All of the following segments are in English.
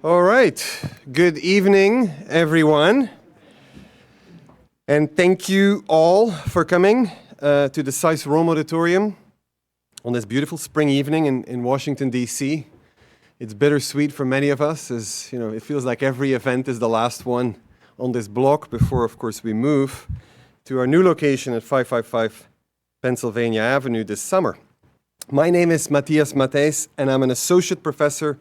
All right. Good evening, everyone. And thank you all for coming to the SAIS Rome Auditorium on this beautiful spring evening in Washington, D.C. It's bittersweet for many of us, as you know, it feels like every event is the last one on this block before, of course, we move to our new location at 555 Pennsylvania Avenue this summer. My name is Matthias Matthijs, and I'm an associate professor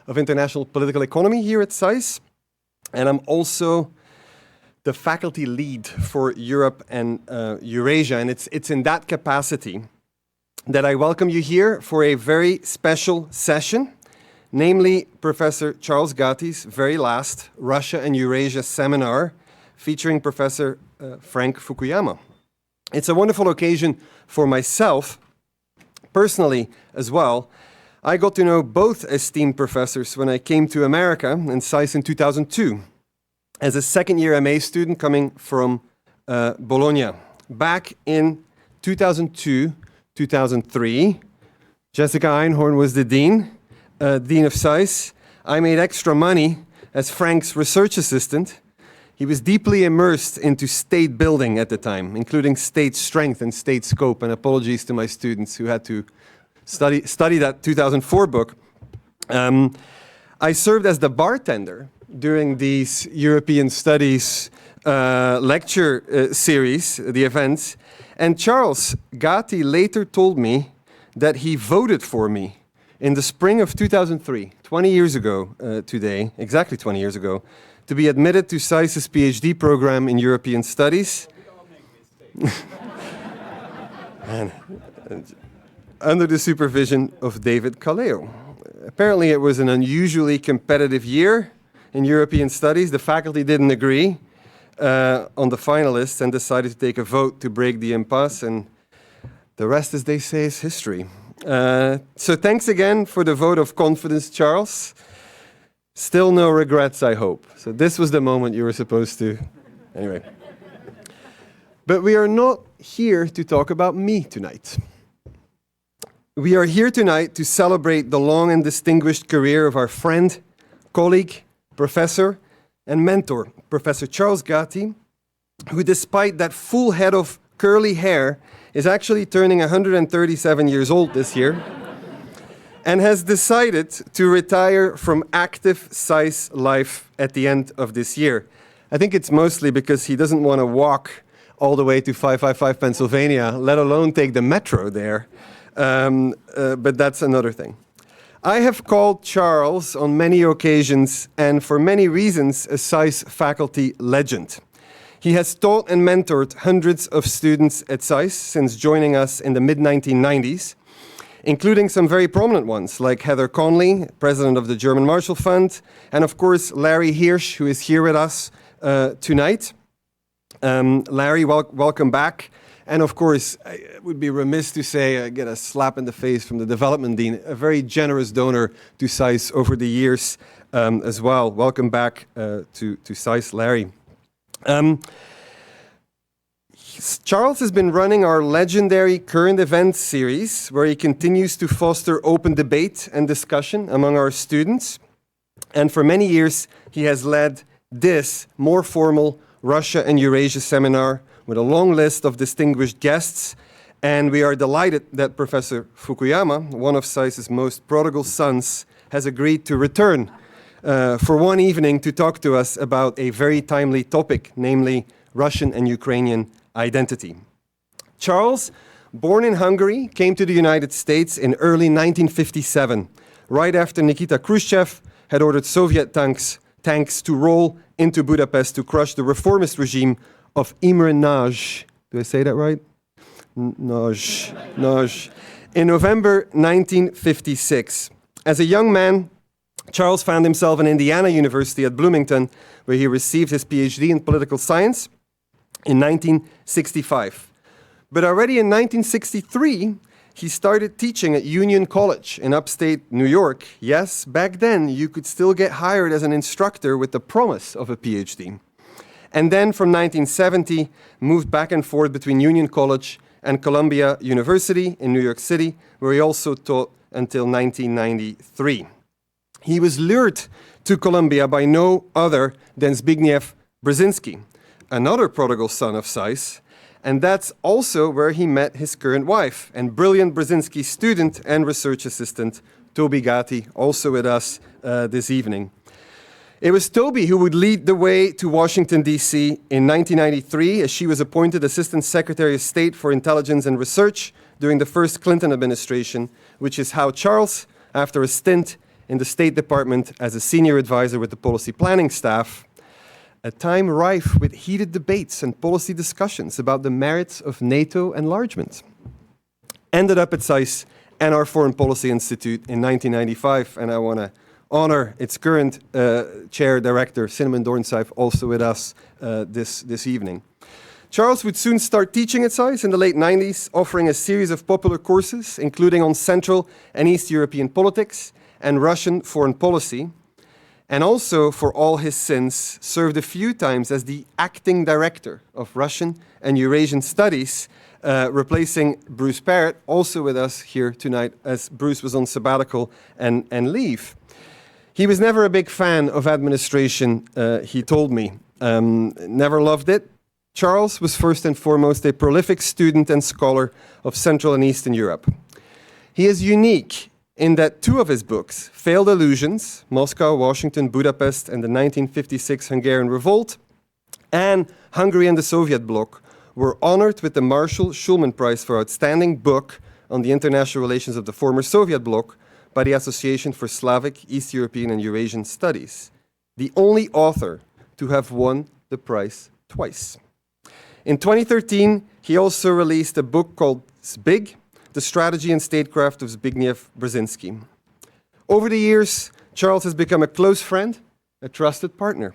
of international political economy here at SAIS, and I'm also the faculty lead for Europe and Eurasia, and it's in that capacity that I welcome you here for a very special session, namely Professor Charles Gatti's very last Russia and Eurasia seminar featuring Professor Frank Fukuyama. It's a wonderful occasion for myself, personally as well. I got to know both esteemed professors when I came to America and SAIS in 2002 as a second-year MA student coming from Bologna. Back in 2002-2003, Jessica Einhorn was the dean of SAIS. I made extra money as Frank's research assistant. He was deeply immersed into state building at the time, including state strength and state scope, and apologies to my students who had to study that 2004 book. I served as the bartender during these European Studies lecture series, the events, and Charles Gati later told me that he voted for me in the spring of 2003, 20 years ago today, exactly 20 years ago, to be admitted to SAIS's PhD program in European Studies. and under the supervision of David Calleo. Apparently it was an unusually competitive year in European Studies. The faculty didn't agree on the finalists and decided to take a vote to break the impasse, and the rest, as they say, is history. So thanks again for the vote of confidence, Charles. Still no regrets, I hope. So this was the moment you were supposed to... Anyway. But we are not here to talk about me tonight. We are here tonight to celebrate the long and distinguished career of our friend, colleague, professor, and mentor, Professor Charles Gatti, who, despite that full head of curly hair, is actually turning 137 years old this year, and has decided to retire from active SAIS life at the end of this year. I think it's mostly because he doesn't want to walk all the way to 555 Pennsylvania, let alone take the metro there. But that's another thing. I have called Charles on many occasions and for many reasons a SAIS faculty legend. He has taught and mentored hundreds of students at SAIS since joining us in the mid-1990s, including some very prominent ones like Heather Conley, president of the German Marshall Fund, and of course Larry Hirsch, who is here with us tonight. Larry, welcome back. And of course, I would be remiss to say I get a slap in the face from the development dean, a very generous donor to SAIS over the years as well. Welcome back to SAIS, Larry. Charles has been running our legendary current events series, where he continues to foster open debate and discussion among our students. And for many years, he has led this more formal Russia and Eurasia seminar with a long list of distinguished guests, and we are delighted that Professor Fukuyama, one of SAIS's most prodigal sons, has agreed to return for one evening to talk to us about a very timely topic, namely Russian and Ukrainian identity. Charles, born in Hungary, came to the United States in early 1957, right after Nikita Khrushchev had ordered Soviet tanks to roll into Budapest to crush the reformist regime of Imre Nagy. Do I say that right? Nagy. In November 1956. As a young man, Charles found himself in Indiana University at Bloomington, where he received his PhD in political science in 1965. But already in 1963, he started teaching at Union College in upstate New York. Yes, back then you could still get hired as an instructor with the promise of a PhD. And then from 1970, moved back and forth between Union College and Columbia University in New York City, where he also taught until 1993. He was lured to Columbia by no other than Zbigniew Brzezinski, another prodigal son of SAIS, and that's also where he met his current wife and brilliant Brzezinski student and research assistant, Toby Gatti, also with us this evening. It was Toby who would lead the way to Washington, D.C. in 1993, as she was appointed Assistant Secretary of State for Intelligence and Research during the first Clinton administration, which is how Charles, after a stint in the State Department as a senior advisor with the policy planning staff, a time rife with heated debates and policy discussions about the merits of NATO enlargement, ended up at SAIS and our Foreign Policy Institute in 1995, and I want to honor its current chair director, Cinnamon Dornsife, also with us this evening. Charles would soon start teaching at SAIS in the late 90s, offering a series of popular courses, including on Central and East European politics and Russian foreign policy, and also, for all his sins, served a few times as the acting director of Russian and Eurasian Studies, replacing Bruce Parrott, also with us here tonight, as Bruce was on sabbatical and leave. He was never a big fan of administration, he told me. Never loved it. Charles was first and foremost a prolific student and scholar of Central and Eastern Europe. He is unique in that two of his books, Failed Illusions, Moscow, Washington, Budapest, and the 1956 Hungarian Revolt, and Hungary and the Soviet Bloc, were honored with the Marshall Schulman Prize for Outstanding Book on the International Relations of the Former Soviet Bloc by the Association for Slavic, East European, and Eurasian Studies, the only author to have won the prize twice. In 2013, he also released a book called Zbig, The Strategy and Statecraft of Zbigniew Brzezinski. Over the years, Charles has become a close friend, a trusted partner.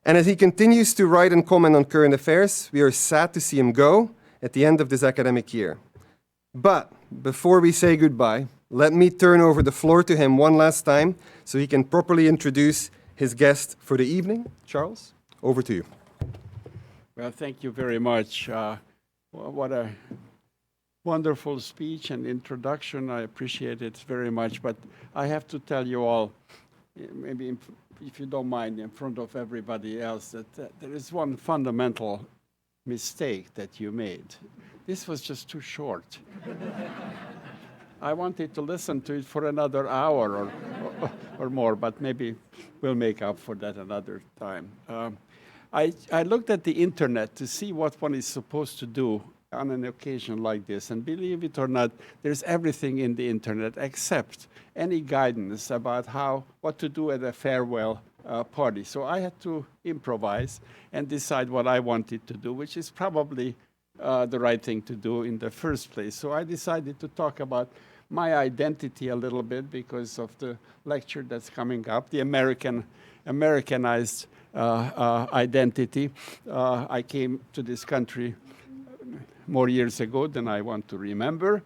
And as he continues to write and comment on current affairs, we are sad to see him go at the end of this academic year. But before we say goodbye, let me turn over the floor to him one last time so he can properly introduce his guest for the evening. Charles, over to you. Well, thank you very much. What a wonderful speech and introduction. I appreciate it very much. But I have to tell you all, maybe if you don't mind, in front of everybody else, that there is one fundamental mistake that you made. This was just too short. I wanted to listen to it for another hour or more, but maybe we'll make up for that another time. I looked at the internet to see what one is supposed to do on an occasion like this, and believe it or not, there's everything in the internet except any guidance about what to do at a farewell party. So I had to improvise and decide what I wanted to do, which is probably the right thing to do in the first place. So I decided to talk about my identity a little bit because of the lecture that's coming up, the Americanized identity. I came to this country more years ago than I want to remember,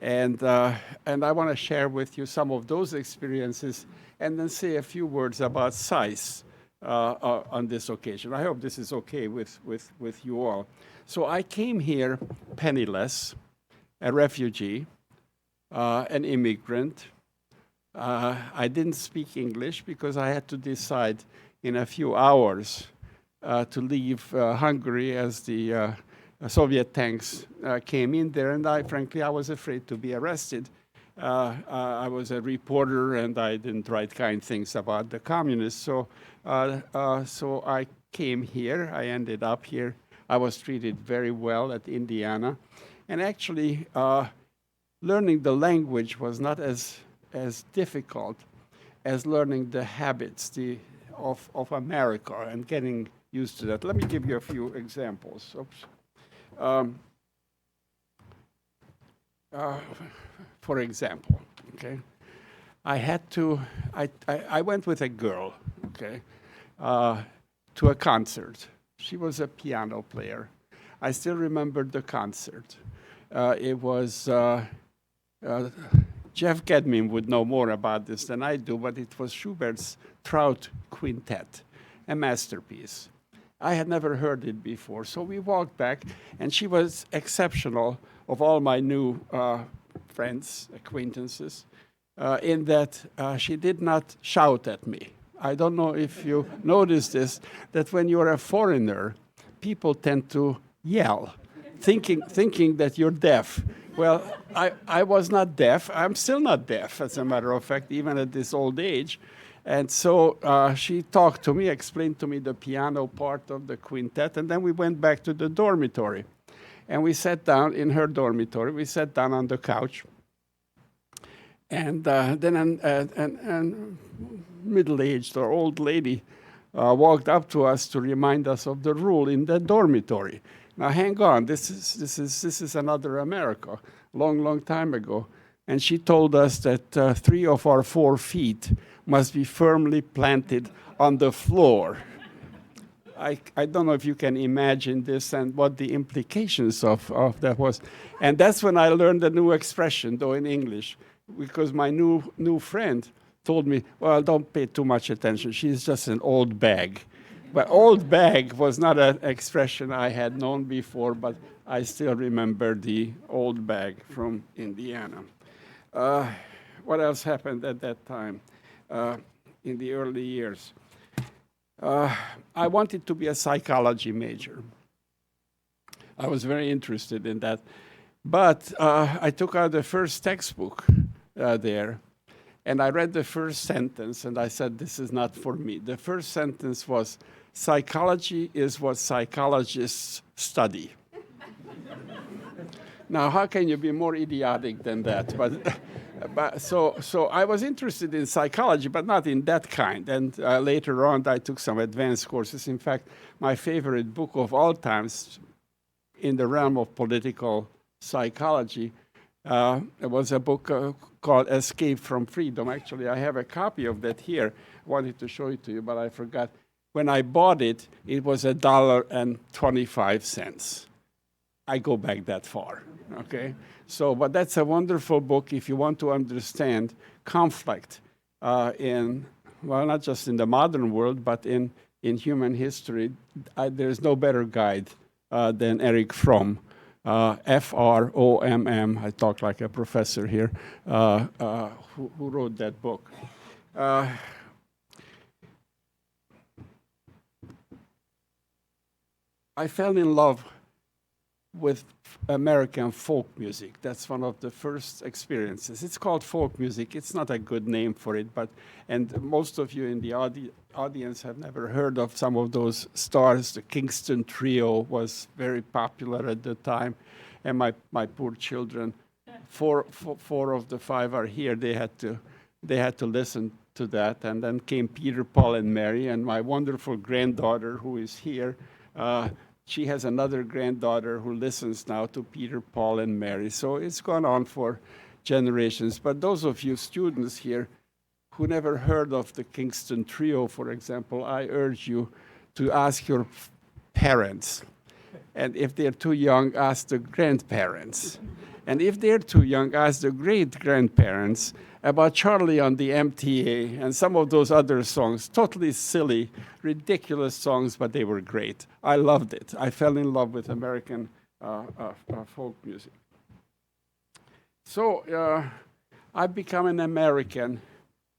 and I want to share with you some of those experiences and then say a few words about SAIS on this occasion. I hope this is okay with you all. So I came here penniless, a refugee, an immigrant. I didn't speak English because I had to decide in a few hours to leave Hungary as the Soviet tanks came in there, and frankly, I was afraid to be arrested. I was a reporter, and I didn't write kind things about the communists, so I came here. I ended up here. I was treated very well at Indiana, and actually, learning the language was not as difficult as learning the habits of America and getting used to that. Let me give you a few examples. Oops. For example, okay, I went with a girl, okay, to a concert. She was a piano player. I still remember the concert. It was Jeff Gedmin would know more about this than I do, but it was Schubert's Trout Quintet, a masterpiece. I had never heard it before, so we walked back, and she was exceptional. Of all my new friends, acquaintances, in that she did not shout at me. I don't know if you noticed this, that when you're a foreigner, people tend to yell, thinking that you're deaf. Well, I was not deaf. I'm still not deaf, as a matter of fact, even at this old age. And so she talked to me, explained to me the piano part of the quintet, and then we went back to the dormitory. And we sat down in her dormitory. We sat down on the couch. And then a middle-aged or old lady walked up to us to remind us of the rule in the dormitory. Now, hang on, this is another America, long time ago. And she told us that 3 of our 4 feet must be firmly planted on the floor. I don't know if you can imagine this and what the implications of that was. And that's when I learned a new expression, though in English, because my new friend told me, well, don't pay too much attention. She's just an old bag. But old bag was not an expression I had known before, but I still remember the old bag from Indiana. What else happened at that time in the early years? I wanted to be a psychology major. I was very interested in that. But I took out the first textbook there, and I read the first sentence, and I said, this is not for me. The first sentence was, psychology is what psychologists study. Now, how can you be more idiotic than that? So I was interested in psychology, but not in that kind. And later on, I took some advanced courses. In fact, my favorite book of all times in the realm of political psychology was a book called Escape from Freedom. Actually, I have a copy of that here. I wanted to show it to you, but I forgot. When I bought it, it was $1.25. I go back that far, okay? So, but that's a wonderful book if you want to understand conflict in, well, not just in the modern world, but in human history. There's no better guide than Erich Fromm, F-R-O-M-M, I talk like a professor here, who wrote that book. I fell in love with American folk music. That's one of the first experiences. It's called folk music. It's not a good name for it, and most of you in the audience have never heard of some of those stars. The Kingston Trio was very popular at the time, and my poor children, four of the 5 are here. They had to listen to that, and then came Peter, Paul, and Mary, and my wonderful granddaughter who is here. She has another granddaughter who listens now to Peter, Paul, and Mary. So it's gone on for generations. But those of you students here who never heard of the Kingston Trio, for example, I urge you to ask your parents. And if they're too young, ask the grandparents. And if they're too young, ask the great-grandparents about Charlie on the MTA and some of those other songs. Totally silly, ridiculous songs, but they were great. I loved it. I fell in love with American folk music. So I've become an American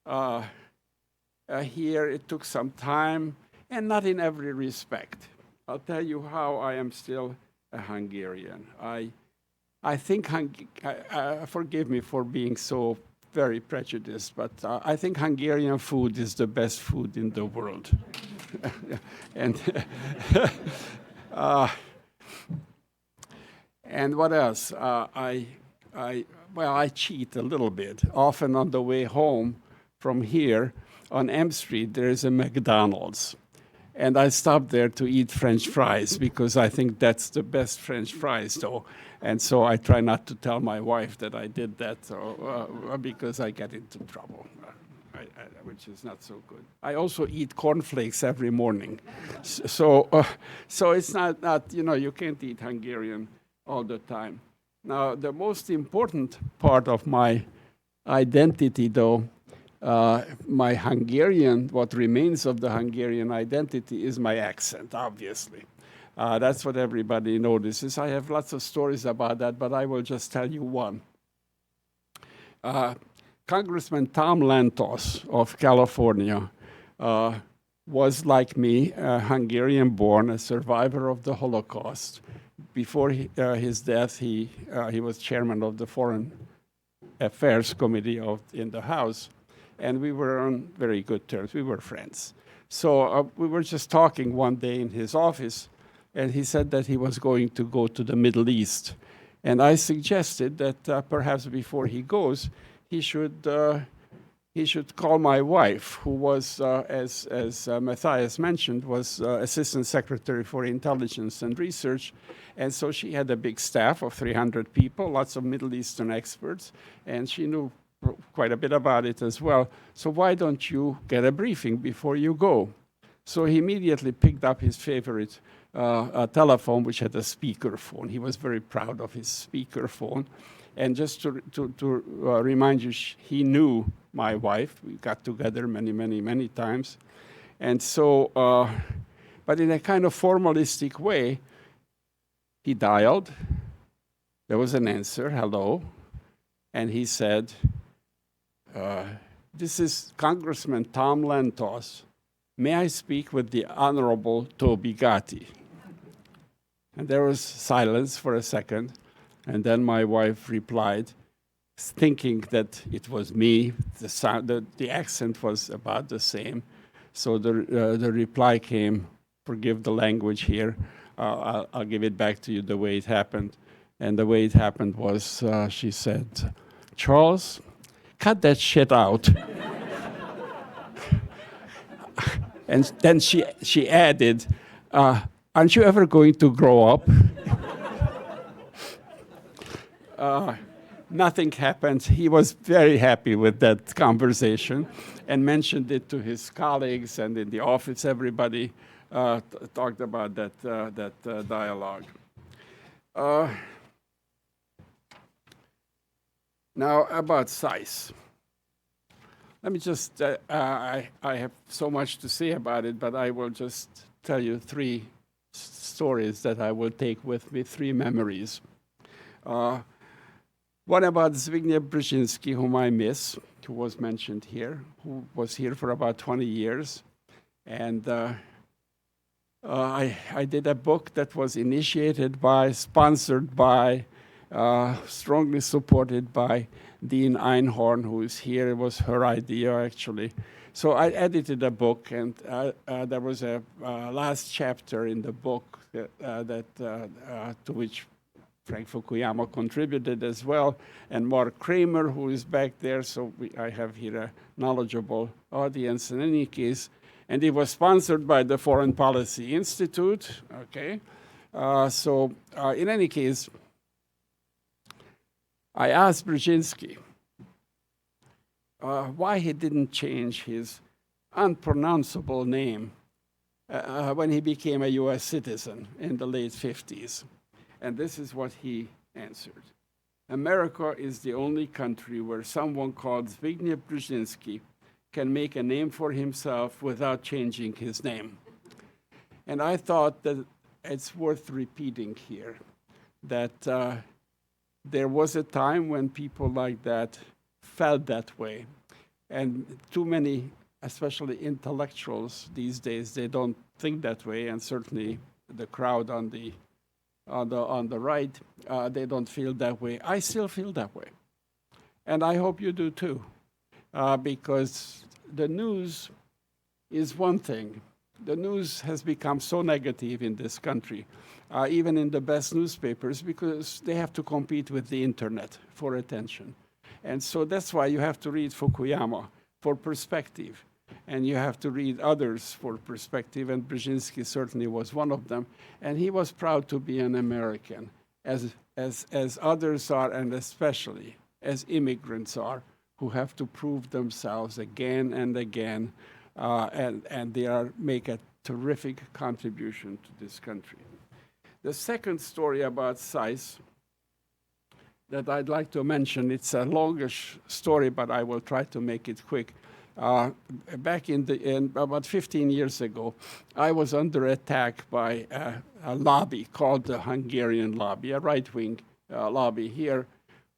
here. It took some time, and not in every respect. I'll tell you how I am still a Hungarian. I think, forgive me for being so very prejudiced, but I think Hungarian food is the best food in the world. And and what else? I cheat a little bit. Often on the way home from here on M Street, there is a McDonald's. And I stop there to eat French fries because I think that's the best French fries, though. And so I try not to tell my wife that I did that, because I get into trouble, which is not so good. I also eat cornflakes every morning. So it's not, you can't eat Hungarian all the time. Now, the most important part of my identity, though, my Hungarian, what remains of the Hungarian identity is my accent, obviously. That's what everybody notices. I have lots of stories about that, but I will just tell you one. Congressman Tom Lantos of California was, like me, Hungarian-born, a survivor of the Holocaust. Before his death, he was chairman of the Foreign Affairs Committee in the House, and we were on very good terms. We were friends. So we were just talking one day in his office, and he said that he was going to go to the Middle East. And I suggested that perhaps before he goes, he should call my wife, who was, as Matthias mentioned, was Assistant Secretary for Intelligence and Research. And so she had a big staff of 300 people, lots of Middle Eastern experts, and she knew quite a bit about it as well. So why don't you get a briefing before you go? So he immediately picked up his favorite telephone, which had a speakerphone. He was very proud of his speakerphone. And just to remind you, he knew my wife. We got together many times. And so, but in a kind of formalistic way, he dialed. There was an answer, hello. And he said, this is Congressman Tom Lantos. May I speak with the Honorable Toby Gatti? And there was silence for a second. And then my wife replied, thinking that it was me. The accent was about the same. So the reply came, forgive the language here, I'll give it back to you the way it happened. And the way it happened was, she said, Charles, cut that shit out. And then she added, aren't you ever going to grow up? Nothing happened. He was very happy with that conversation and mentioned it to his colleagues, and in the office everybody talked about that dialogue. Now about SAIS. Let me just, I have so much to say about it, but I will just tell you three stories that I will take with me, three memories. One about Zbigniew Brzezinski, whom I miss, who was mentioned here, who was here for about 20 years. And I did a book that was initiated by, sponsored by, strongly supported by Dean Einhorn, who is here. It was her idea, actually. So I edited a book, and there was a last chapter in the book to which Frank Fukuyama contributed as well, and Mark Kramer, who is back there. So I have here a knowledgeable audience in any case. And it was sponsored by the Foreign Policy Institute. Okay, in any case, I asked Brzezinski why he didn't change his unpronounceable name when he became a US citizen in the late 50s. And this is what he answered. America is the only country where someone called Zbigniew Brzezinski can make a name for himself without changing his name. And I thought that it's worth repeating here, that there was a time when people like that felt that way. And too many, especially intellectuals these days, they don't think that way, and certainly the crowd on the right, they don't feel that way. I still feel that way. And I hope you do too, because the news is one thing. The news has become so negative in this country, even in the best newspapers, because they have to compete with the internet for attention. And so that's why you have to read Fukuyama for perspective. And you have to read others for perspective, and Brzezinski certainly was one of them. And he was proud to be an American, as others are, and especially as immigrants are, who have to prove themselves again and again, and they make a terrific contribution to this country. The second story about SAIS that I'd like to mention, it's a longish story, but I will try to make it quick. Back in about 15 years ago, I was under attack by a lobby called the Hungarian lobby, a right-wing lobby here,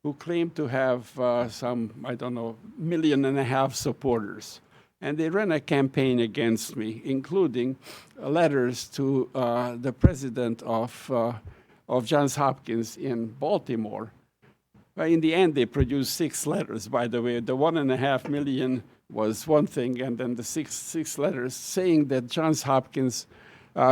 who claimed to have some, I don't know, 1.5 million supporters. And they ran a campaign against me, including letters to the president of Johns Hopkins in Baltimore. In the end, they produced 6 letters, by the way. The 1.5 million was one thing, and then the six letters saying that Johns Hopkins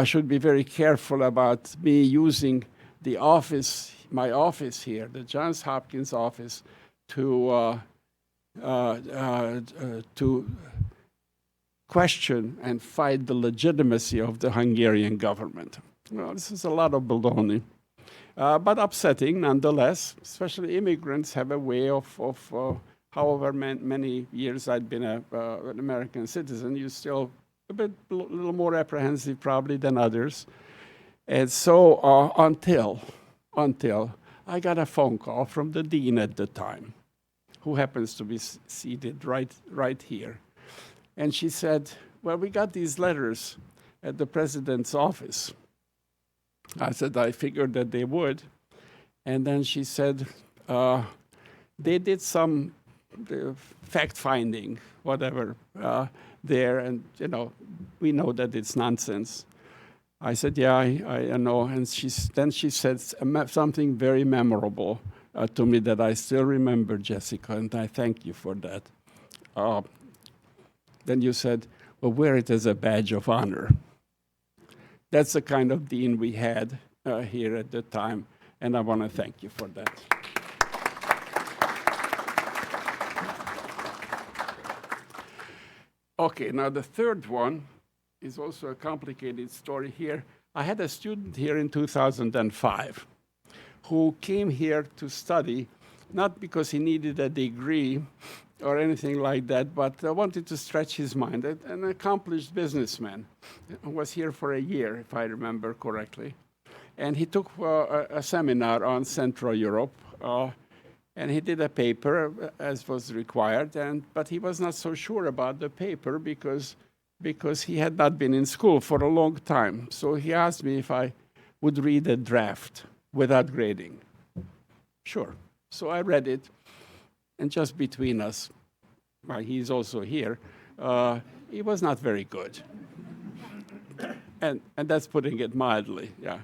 should be very careful about me using the office, my office here, the Johns Hopkins office, to question and fight the legitimacy of the Hungarian government. Well, this is a lot of baloney, but upsetting nonetheless. Especially immigrants have a way of however many years I'd been an American citizen, you're still a little more apprehensive probably than others. And so until I got a phone call from the dean at the time, who happens to be seated right here. And she said, well, we got these letters at the president's office. I said, I figured that they would. And then she said, they did some fact-finding, whatever, there, and we know that it's nonsense. I said, yeah, I know. And then she said something very memorable to me that I still remember, Jessica, and I thank you for that. Then you said, well, wear it as a badge of honor. That's the kind of dean we had here at the time, and I want to thank you for that. Okay, now the third one is also a complicated story here. I had a student here in 2005 who came here to study, not because he needed a degree or anything like that, but wanted to stretch his mind. An accomplished businessman, was here for a year, if I remember correctly. And he took a seminar on Central Europe, and he did a paper as was required, but he was not so sure about the paper because he had not been in school for a long time. So he asked me if I would read a draft without grading. Sure. So I read it, and just between us, well, he's also here, he was not very good. And that's putting it mildly, yeah.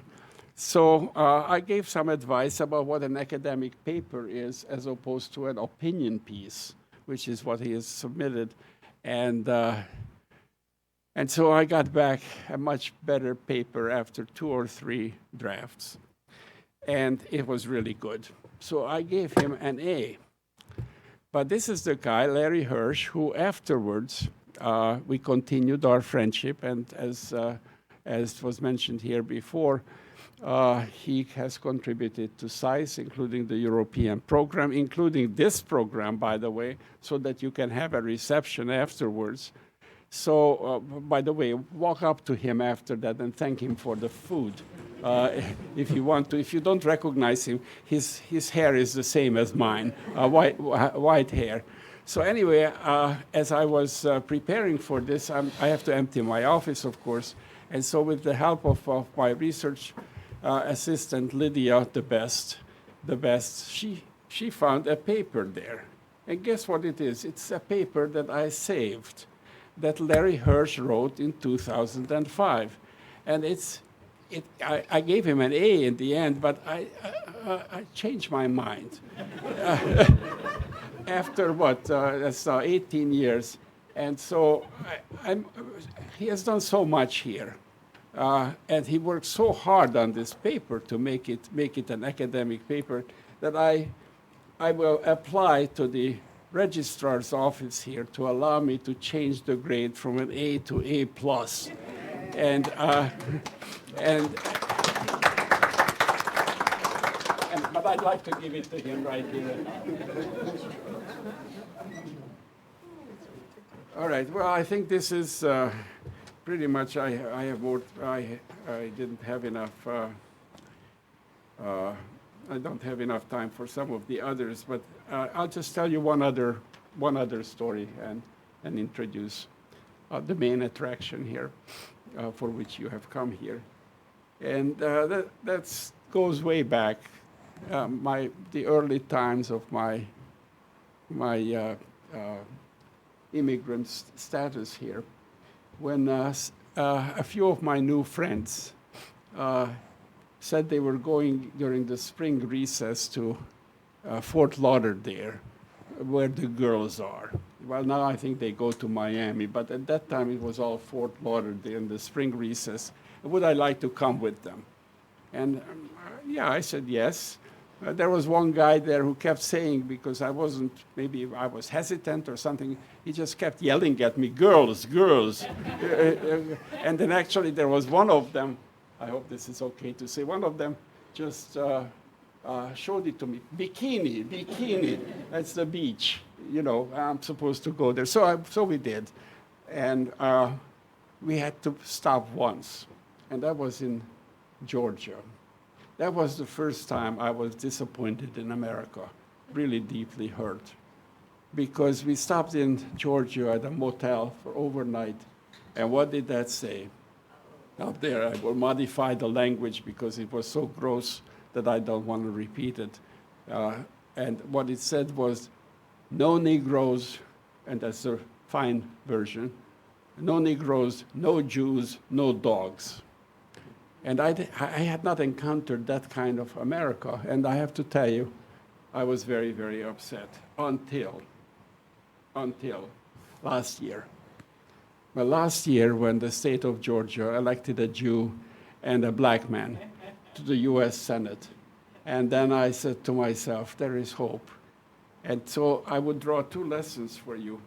So I gave some advice about what an academic paper is as opposed to an opinion piece, which is what he has submitted. And so I got back a much better paper after 2 or 3 drafts. And it was really good. So I gave him an A. But this is the guy, Larry Hirsch, who afterwards we continued our friendship. And as was mentioned here before, he has contributed to SAIS, including the European program, including this program, by the way, so that you can have a reception afterwards. So, by the way, walk up to him after that and thank him for the food, if you want to. If you don't recognize him, his hair is the same as mine, white hair. So anyway, as I was preparing for this, I have to empty my office, of course. And so with the help of my research assistant, Lydia, the best, she found a paper there. And guess what it is? It's a paper that I saved, that Larry Hirsch wrote in 2005. And I gave him an A in the end, but I changed my mind. After what, that's 18 years. And so he has done so much here. And he worked so hard on this paper to make it an academic paper that I will apply to the registrar's office here to allow me to change the grade from an A to A+. But I'd like to give it to him right here. All right. Well, I think this is pretty much. I have more. I didn't have enough. I don't have enough time for some of the others, but I'll just tell you one other story and introduce the main attraction here, for which you have come here, and that goes way back the early times of my immigrant status here, when a few of my new friends said they were going during the spring recess to Fort Lauderdale, where the girls are. Well, now I think they go to Miami, but at that time it was all Fort Lauderdale in the spring recess. Would I like to come with them? And yeah, I said yes. There was one guy there who kept saying, because maybe I was hesitant or something, he just kept yelling at me, girls, girls. And then actually there was one of them, I hope this is okay to say, one of them just showed it to me, bikini, bikini, that's the beach. You know, I'm supposed to go there. So we did. And we had to stop once, and that was in Georgia. That was the first time I was disappointed in America, really deeply hurt, because we stopped in Georgia at a motel for overnight. And what did that say? Out there, I will modify the language because it was so gross that I don't want to repeat it. And what it said was, no Negroes, and that's the fine version, no Negroes, no Jews, no dogs. And I had not encountered that kind of America. And I have to tell you, I was very, very upset until last year. Well, last year when the state of Georgia elected a Jew and a black man to the US Senate. And then I said to myself, there is hope. And so I would draw two lessons for you.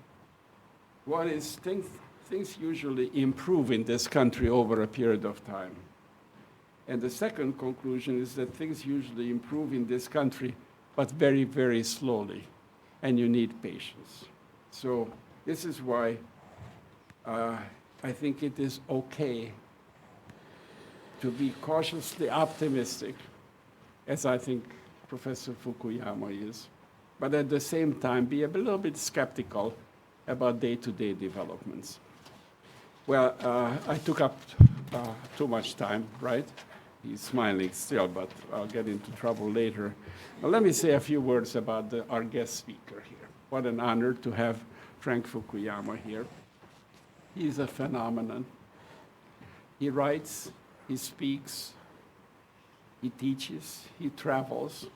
One is things usually improve in this country over a period of time. And the second conclusion is that things usually improve in this country, but very, very slowly, and you need patience. So this is why I think it is okay to be cautiously optimistic, as I think Professor Fukuyama is, but at the same time be a little bit skeptical about day-to-day developments. Well, I took up too much time, right? He's smiling still, but I'll get into trouble later. But let me say a few words about our guest speaker here. What an honor to have Frank Fukuyama here. He's a phenomenon. He writes, he speaks, he teaches, he travels.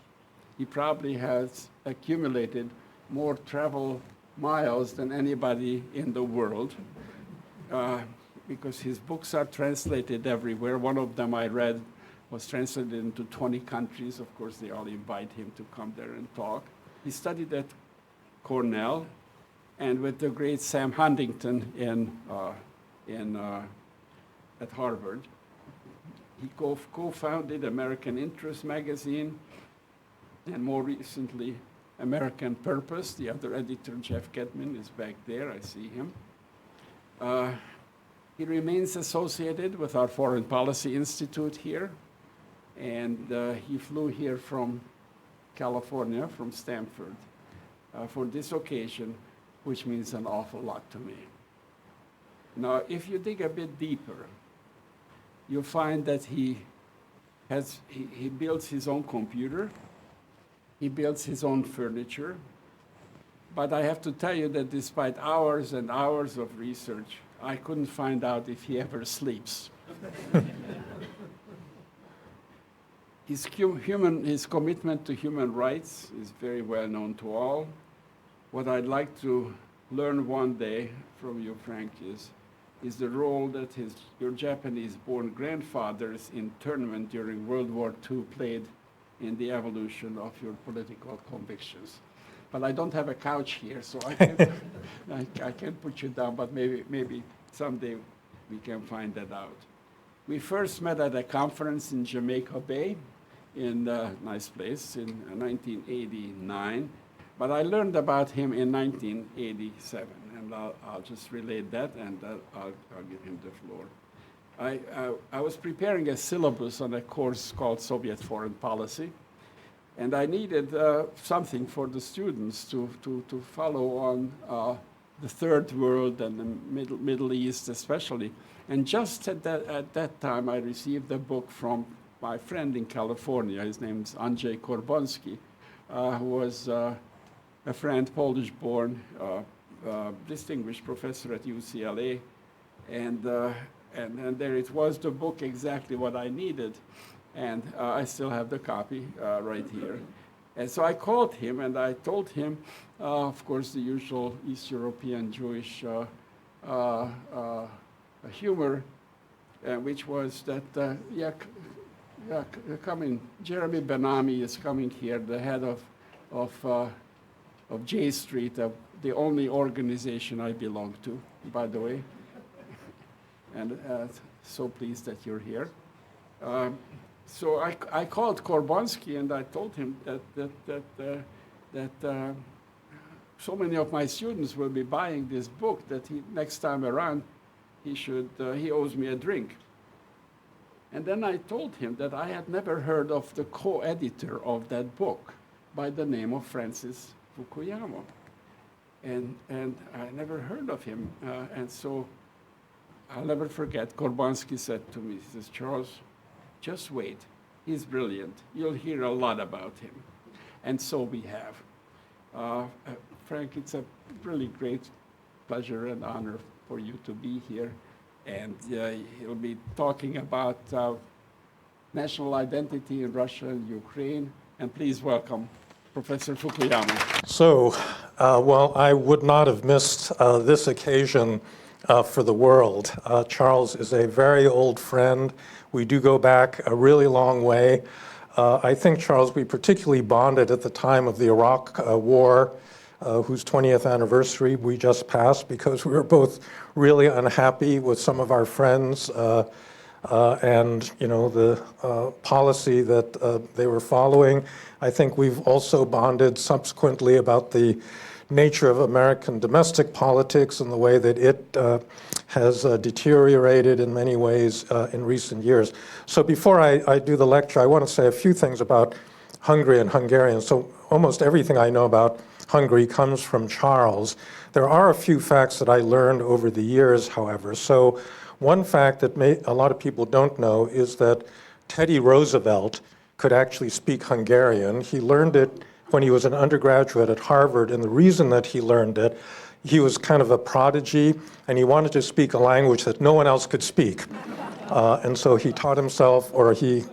He probably has accumulated more travel miles than anybody in the world, because his books are translated everywhere. One of them I read was translated into 20 countries. Of course, they all invite him to come there and talk. He studied at Cornell and with the great Sam Huntington at Harvard. He co-founded American Interest magazine, and more recently, American Purpose. The other editor, Jeff Getman, is back there. I see him. He remains associated with our Foreign Policy Institute here, and he flew here from California, from Stanford, for this occasion, which means an awful lot to me. Now, if you dig a bit deeper, you'll find that he builds his own computer, he builds his own furniture, but I have to tell you that despite hours and hours of research, I couldn't find out if he ever sleeps. His commitment to human rights is very well known to all. What I'd like to learn one day from you, Frank, is the role that your Japanese-born grandfather's internment during World War II played in the evolution of your political convictions. But I don't have a couch here, so I can't put you down, but maybe someday we can find that out. We first met at a conference in Jamaica Bay, in a nice place, in 1989. But I learned about him in 1987, and I'll just relate that, and I'll give him the floor. I was preparing a syllabus on a course called Soviet Foreign Policy, and I needed something for the students to follow on the Third World and the Middle East especially. And just at that time, I received a book from my friend in California. His name is Andrzej Korbonski, who was a friend, Polish-born, distinguished professor at UCLA. And there it was, the book, exactly what I needed. And I still have the copy right here. And so I called him and I told him, of course, the usual East European Jewish humor, which was that, coming, Jeremy Ben-Ami is coming here, the head of J Street, the only organization I belong to, by the way. And so pleased that you're here. So I called Korbonski and I told him that so many of my students will be buying this book that next time around he owes me a drink. And then I told him that I had never heard of the co-editor of that book by the name of Francis Fukuyama. And I never heard of him. And so I'll never forget, Korbonski said to me, he says, Charles, just wait. He's brilliant. You'll hear a lot about him. And so we have. Frank, it's a really great pleasure and honor for you to be here. And he'll be talking about national identity in Russia and Ukraine. And please welcome Professor Fukuyama. So, well, I would not have missed this occasion for the world. Charles is a very old friend. We do go back a really long way. I think, Charles, we particularly bonded at the time of the Iraq War, whose 20th anniversary we just passed, because we were both really unhappy with some of our friends and the policy that they were following. I think we've also bonded subsequently about the nature of American domestic politics and the way that it has deteriorated in many ways in recent years. So before I do the lecture, I want to say a few things about Hungary and Hungarians. So almost everything I know about Hungary comes from Charles. There are a few facts that I learned over the years, however. So one fact that a lot of people don't know is that Teddy Roosevelt could actually speak Hungarian. He learned it when he was an undergraduate at Harvard, and the reason that he learned it, he was kind of a prodigy, and he wanted to speak a language that no one else could speak. And so he taught himself, or he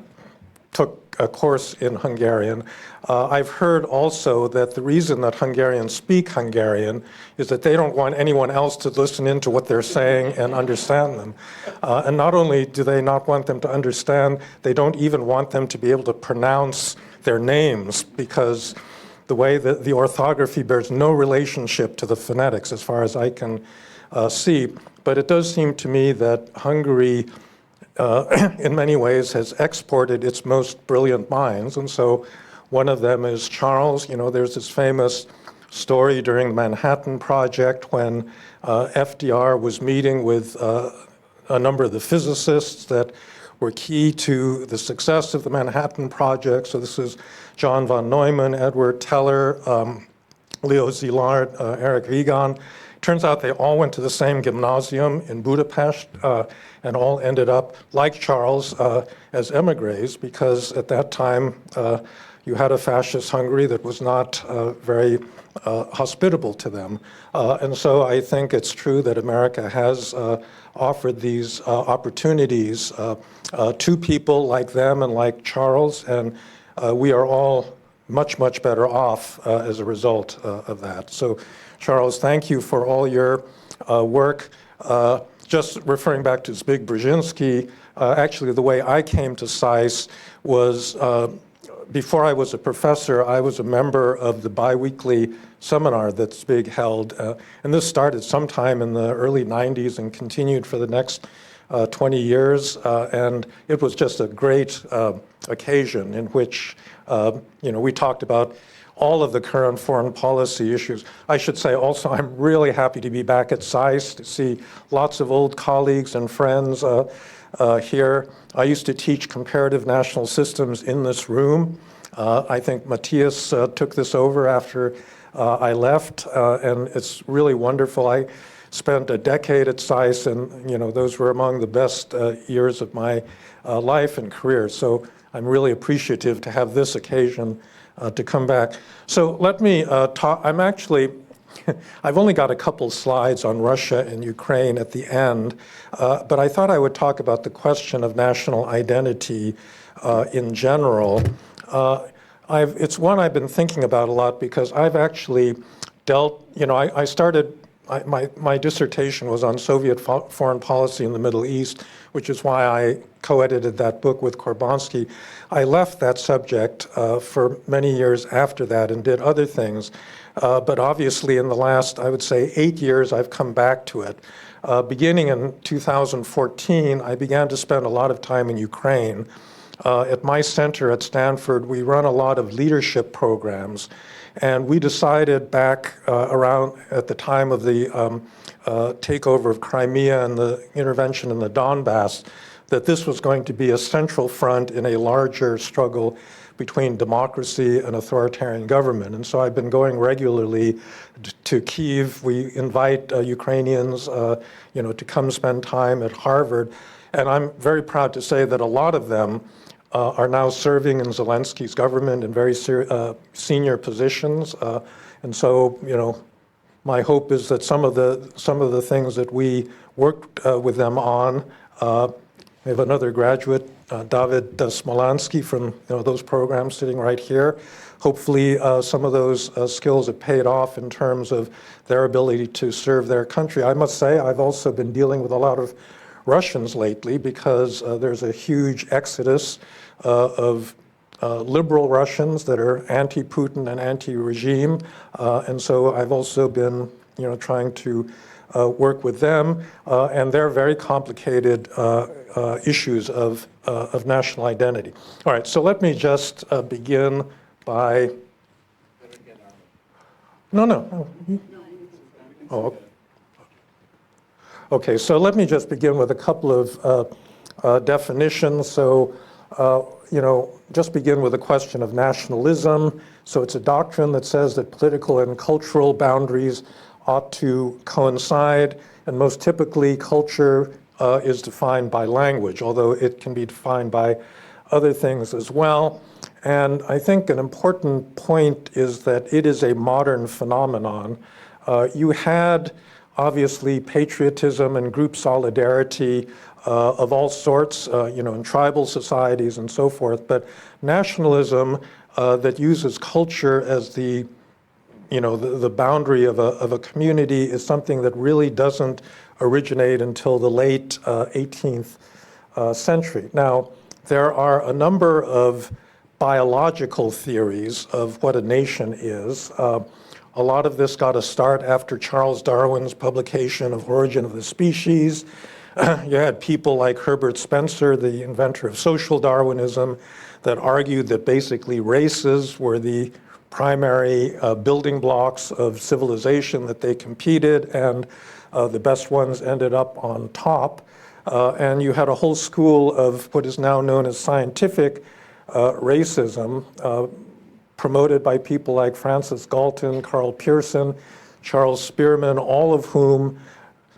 took a course in Hungarian. I've heard also that the reason that Hungarians speak Hungarian is that they don't want anyone else to listen into what they're saying and understand them. And not only do they not want them to understand, they don't even want them to be able to pronounce their names, because the way that the orthography bears no relationship to the phonetics as far as I can see. But it does seem to me that Hungary in many ways has exported its most brilliant minds. And so one of them is Charles. There's this famous story during the Manhattan Project when FDR was meeting with a number of the physicists that were key to the success of the Manhattan Project. So this is John von Neumann, Edward Teller, Leo Szilard, Eric Wiegand. Turns out they all went to the same gymnasium in Budapest and all ended up, like Charles, as emigres, because at that time you had a fascist Hungary that was not very hospitable to them. And so I think it's true that America has offered these opportunities to people like them and like Charles, and we are all much, much better off as a result of that. So, Charles, thank you for all your work. Just referring back to Zbig Brzezinski, actually the way I came to SAIS was before I was a professor, I was a member of the biweekly seminar that Spig held. And this started sometime in the early 90s and continued for the next 20 years. And it was just a great occasion in which we talked about all of the current foreign policy issues. I should say also, I'm really happy to be back at SAIS to see lots of old colleagues and friends here. I used to teach comparative national systems in this room. I think Matthias took this over after I left, and it's really wonderful. spent a decade at SAIS, and those were among the best years of my life and career. So I'm really appreciative to have this occasion to come back. So let me talk. I've only got a couple slides on Russia and Ukraine at the end, but I thought I would talk about the question of national identity in general. It's one I've been thinking about a lot because I've actually I started, my dissertation was on Soviet foreign policy in the Middle East, which is why I co-edited that book with Korbansky. I left that subject for many years after that and did other things. But obviously in the last, I would say, 8 years, I've come back to it. Beginning in 2014, I began to spend a lot of time in Ukraine. At my center at Stanford, we run a lot of leadership programs. And we decided back around at the time of the takeover of Crimea and the intervention in the Donbass, that this was going to be a central front in a larger struggle between democracy and authoritarian government. And so I've been going regularly to Kyiv. We invite Ukrainians to come spend time at Harvard. And I'm very proud to say that a lot of them are now serving in Zelensky's government in very senior positions. And so, my hope is that some of the things that we worked with them on, we have another graduate, David Smolansky from those programs sitting right here. Hopefully some of those skills have paid off in terms of their ability to serve their country. I must say I've also been dealing with a lot of Russians lately because there's a huge exodus of liberal Russians that are anti-Putin and anti-regime. And so I've also been trying to work with them, and they're very complicated issues of national identity. All right, so let me just begin by... No. Oh, okay, so let me just begin with a couple of definitions. So, just begin with the question of nationalism. So it's a doctrine that says that political and cultural boundaries ought to coincide, and most typically culture is defined by language, although it can be defined by other things as well. And I think an important point is that it is a modern phenomenon. You had obviously patriotism and group solidarity of all sorts, in tribal societies and so forth, but nationalism that uses culture as the boundary of a community is something that really doesn't originate until the late 18th century. Now, there are a number of biological theories of what a nation is. A lot of this got a start after Charles Darwin's publication of Origin of the Species. You had people like Herbert Spencer, the inventor of social Darwinism, that argued that basically races were the primary building blocks of civilization, that they competed, and the best ones ended up on top. And you had a whole school of what is now known as scientific racism, promoted by people like Francis Galton, Carl Pearson, Charles Spearman, all of whom,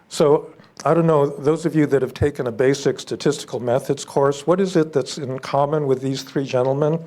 so I don't know, those of you that have taken a basic statistical methods course, what is it that's in common with these three gentlemen?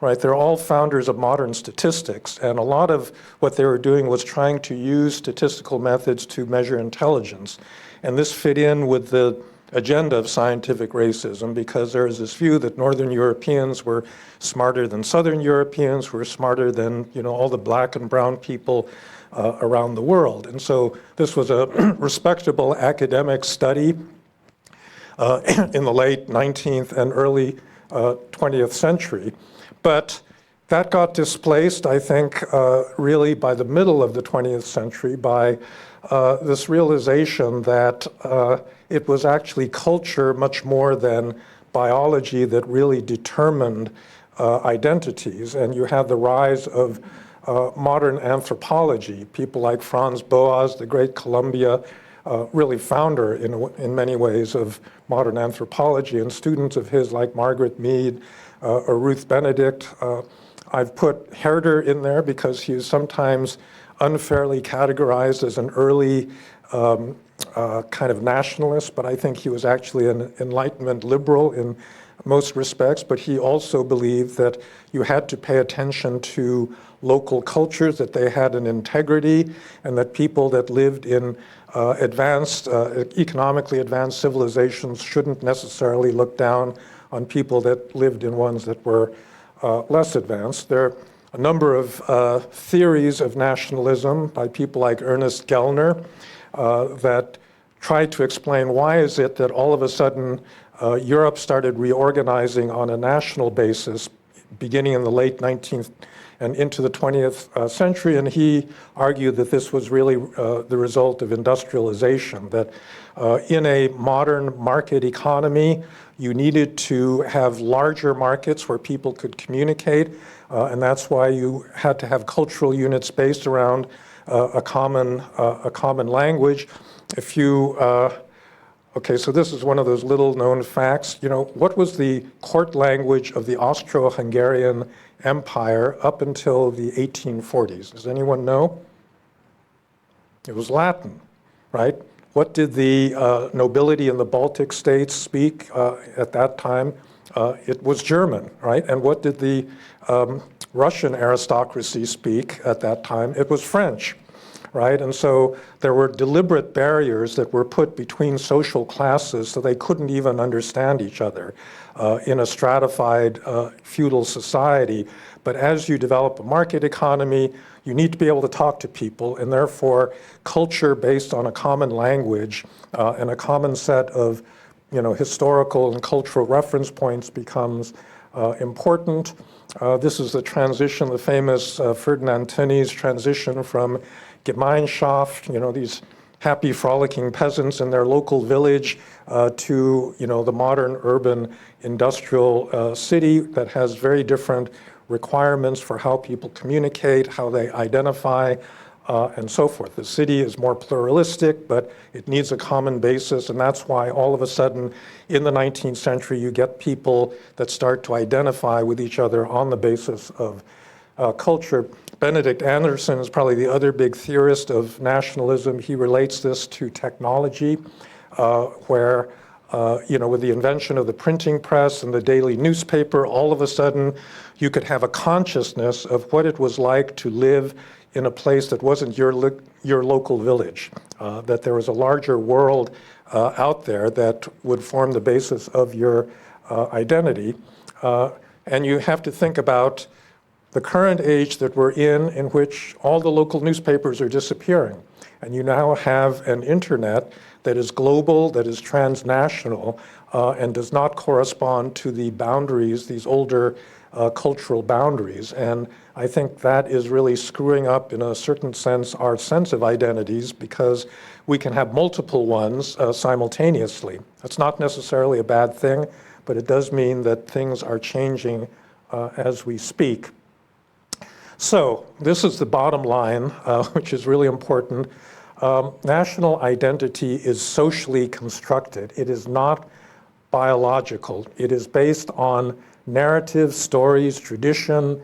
Right, they're all founders of modern statistics, and a lot of what they were doing was trying to use statistical methods to measure intelligence. And this fit in with the agenda of scientific racism, because there is this view that Northern Europeans were smarter than Southern Europeans, were smarter than all the black and brown people around the world. And so this was a respectable academic study in the late 19th and early 20th century. But that got displaced, I think, really by the middle of the 20th century by this realization that it was actually culture much more than biology that really determined identities. And you had the rise of modern anthropology, people like Franz Boas, the great Columbia, really founder in many ways of modern anthropology, and students of his like Margaret Mead or Ruth Benedict. I've put Herder in there because he is sometimes unfairly categorized as an early kind of nationalist, but I think he was actually an Enlightenment liberal in most respects. But he also believed that you had to pay attention to local cultures, that they had an integrity, and that people that lived in economically advanced civilizations shouldn't necessarily look down on people that lived in ones that were less advanced. There are a number of theories of nationalism by people like Ernest Gellner that tried to explain why is it that all of a sudden Europe started reorganizing on a national basis beginning in the late 19th and into the 20th century, and he argued that this was really the result of industrialization, that in a modern market economy, you needed to have larger markets where people could communicate, and that's why you had to have cultural units based around a common language. If you, okay, so this is one of those little known facts. You know, what was the court language of the Austro-Hungarian Empire up until the 1840s? Does anyone know? It was Latin, right? What did the nobility in the Baltic states speak at that time? It was German, right? And what did the Russian aristocracy speak at that time? It was French, right? And so there were deliberate barriers that were put between social classes so they couldn't even understand each other in a stratified feudal society. But as you develop a market economy, you need to be able to talk to people, and therefore culture based on a common language and a common set of historical and cultural reference points becomes important. This is the transition, the famous Ferdinand Tönnies transition from Gemeinschaft, these happy, frolicking peasants in their local village, to the modern urban industrial city that has very different requirements for how people communicate, how they identify, and so forth. The city is more pluralistic, but it needs a common basis, and that's why all of a sudden in the 19th century you get people that start to identify with each other on the basis of culture. Benedict Anderson is probably the other big theorist of nationalism. He relates this to technology, where with the invention of the printing press and the daily newspaper, all of a sudden you could have a consciousness of what it was like to live in a place that wasn't your local village, that there was a larger world out there that would form the basis of your identity. And you have to think about the current age that we're in which all the local newspapers are disappearing. And you now have an internet that is global, that is transnational, and does not correspond to the boundaries, these older cultural boundaries. And I think that is really screwing up, in a certain sense, our sense of identities, because we can have multiple ones simultaneously. That's not necessarily a bad thing, but it does mean that things are changing as we speak. So this is the bottom line, which is really important. National identity is socially constructed. It is not biological. It is based on narrative, stories, tradition,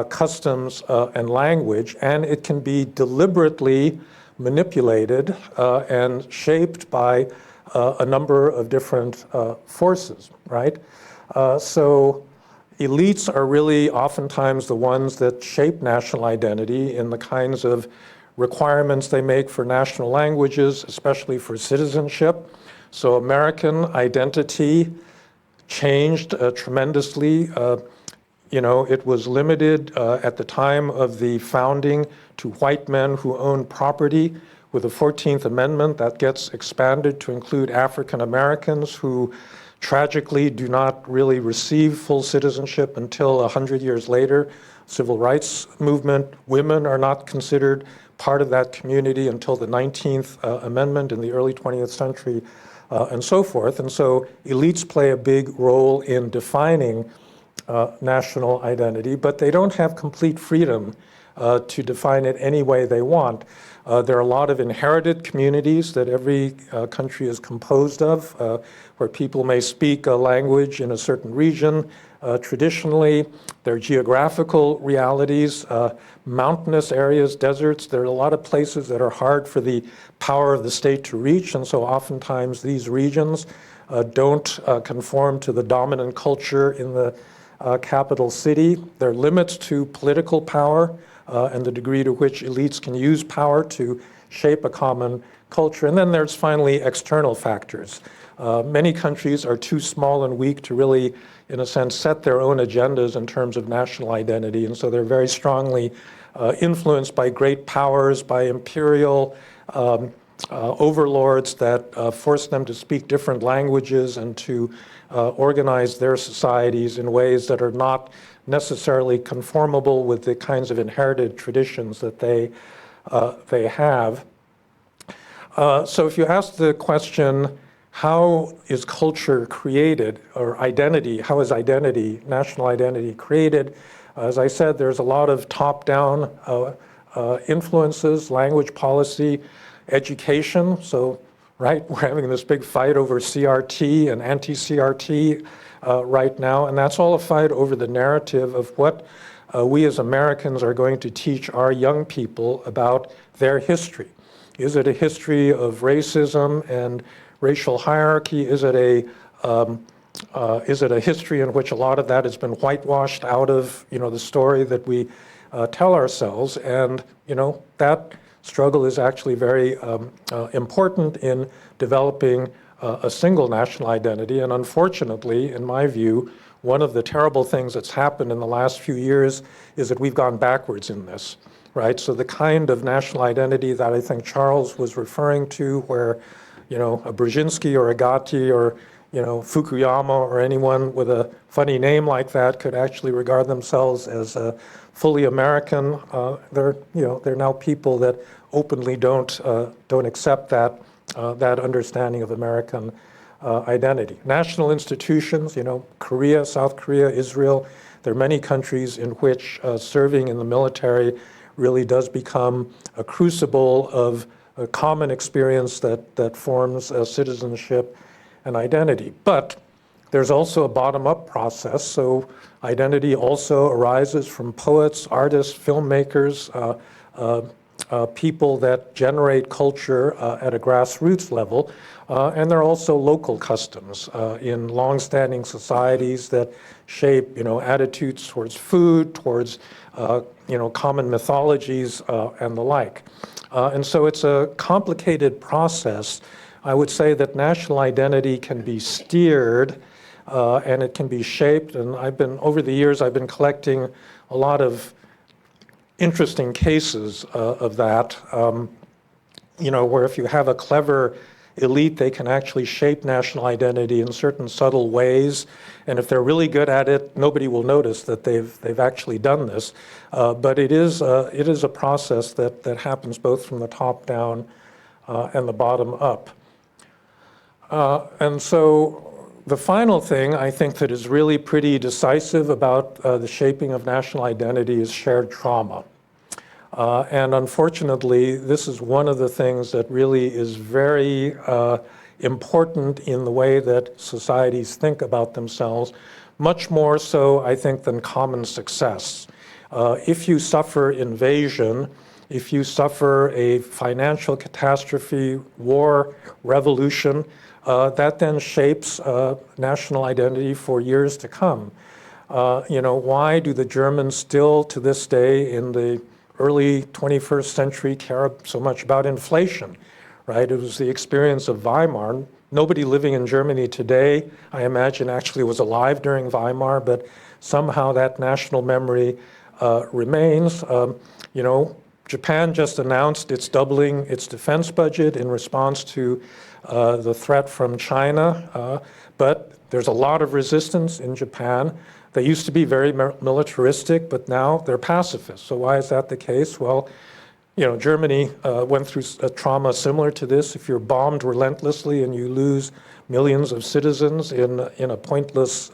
customs, and language, and it can be deliberately manipulated and shaped by a number of different forces, right? So elites are really oftentimes the ones that shape national identity in the kinds of requirements they make for national languages, especially for citizenship. So American identity changed tremendously. It was limited at the time of the founding to white men who owned property. With the 14th Amendment, that gets expanded to include African Americans who tragically do not really receive full citizenship until 100 years later. Civil rights movement, women are not considered part of that community until the 19th Amendment in the early 20th century, and so forth. And so elites play a big role in defining national identity, but they don't have complete freedom to define it any way they want. There are a lot of inherited communities that every country is composed of, where people may speak a language in a certain region, Traditionally, they're geographical realities, mountainous areas, deserts. There are a lot of places that are hard for the power of the state to reach, and so oftentimes these regions don't conform to the dominant culture in the capital city. There are limits to political power and the degree to which elites can use power to shape a common culture. And then there's finally external factors. Many countries are too small and weak to really, in a sense, set their own agendas in terms of national identity. And so they're very strongly influenced by great powers, by imperial overlords that force them to speak different languages and to organize their societies in ways that are not necessarily conformable with the kinds of inherited traditions that they have. So if you ask the question, how is culture created, or identity, how is identity, national identity created? As I said, there's a lot of top-down influences, language policy, education. So, right, we're having this big fight over CRT and anti-CRT right now, and that's all a fight over the narrative of what we as Americans are going to teach our young people about their history. Is it a history of racism and racial hierarchy? Is it a history in which a lot of that has been whitewashed out of, the story that we tell ourselves? And, that struggle is actually very important in developing a single national identity. And unfortunately, in my view, one of the terrible things that's happened in the last few years is that we've gone backwards in this, right? So the kind of national identity that I think Charles was referring to, where, a Brzezinski or a Gatti or, Fukuyama or anyone with a funny name like that could actually regard themselves as fully American. They're now people that openly don't accept that understanding of American identity. National institutions, Korea, South Korea, Israel, there are many countries in which serving in the military really does become a crucible of a common experience that forms citizenship and identity. But there's also a bottom-up process, so identity also arises from poets, artists, filmmakers, people that generate culture at a grassroots level, and there are also local customs in long-standing societies that shape, attitudes towards food, towards, common mythologies and the like. And so it's a complicated process. I would say that national identity can be steered and it can be shaped. And over the years, I've been collecting a lot of interesting cases of that, where if you have a clever elite, they can actually shape national identity in certain subtle ways. And if they're really good at it, nobody will notice that they've actually done this. But it is a process that happens both from the top down and the bottom up. And so the final thing I think that is really pretty decisive about the shaping of national identity is shared trauma. And unfortunately, this is one of the things that really is very important in the way that societies think about themselves, much more so, I think, than common success. If you suffer invasion, if you suffer a financial catastrophe, war, revolution, that then shapes national identity for years to come. Why do the Germans still, to this day, in the early 21st century, care so much about inflation, right? It was the experience of Weimar. Nobody living in Germany today, I imagine, actually was alive during Weimar, but somehow that national memory remains. Japan just announced it's doubling its defense budget in response to the threat from China, but there's a lot of resistance in Japan. They used to be very militaristic, but now they're pacifists. So why is that the case? Well, Germany went through a trauma similar to this. If you're bombed relentlessly and you lose millions of citizens in a pointless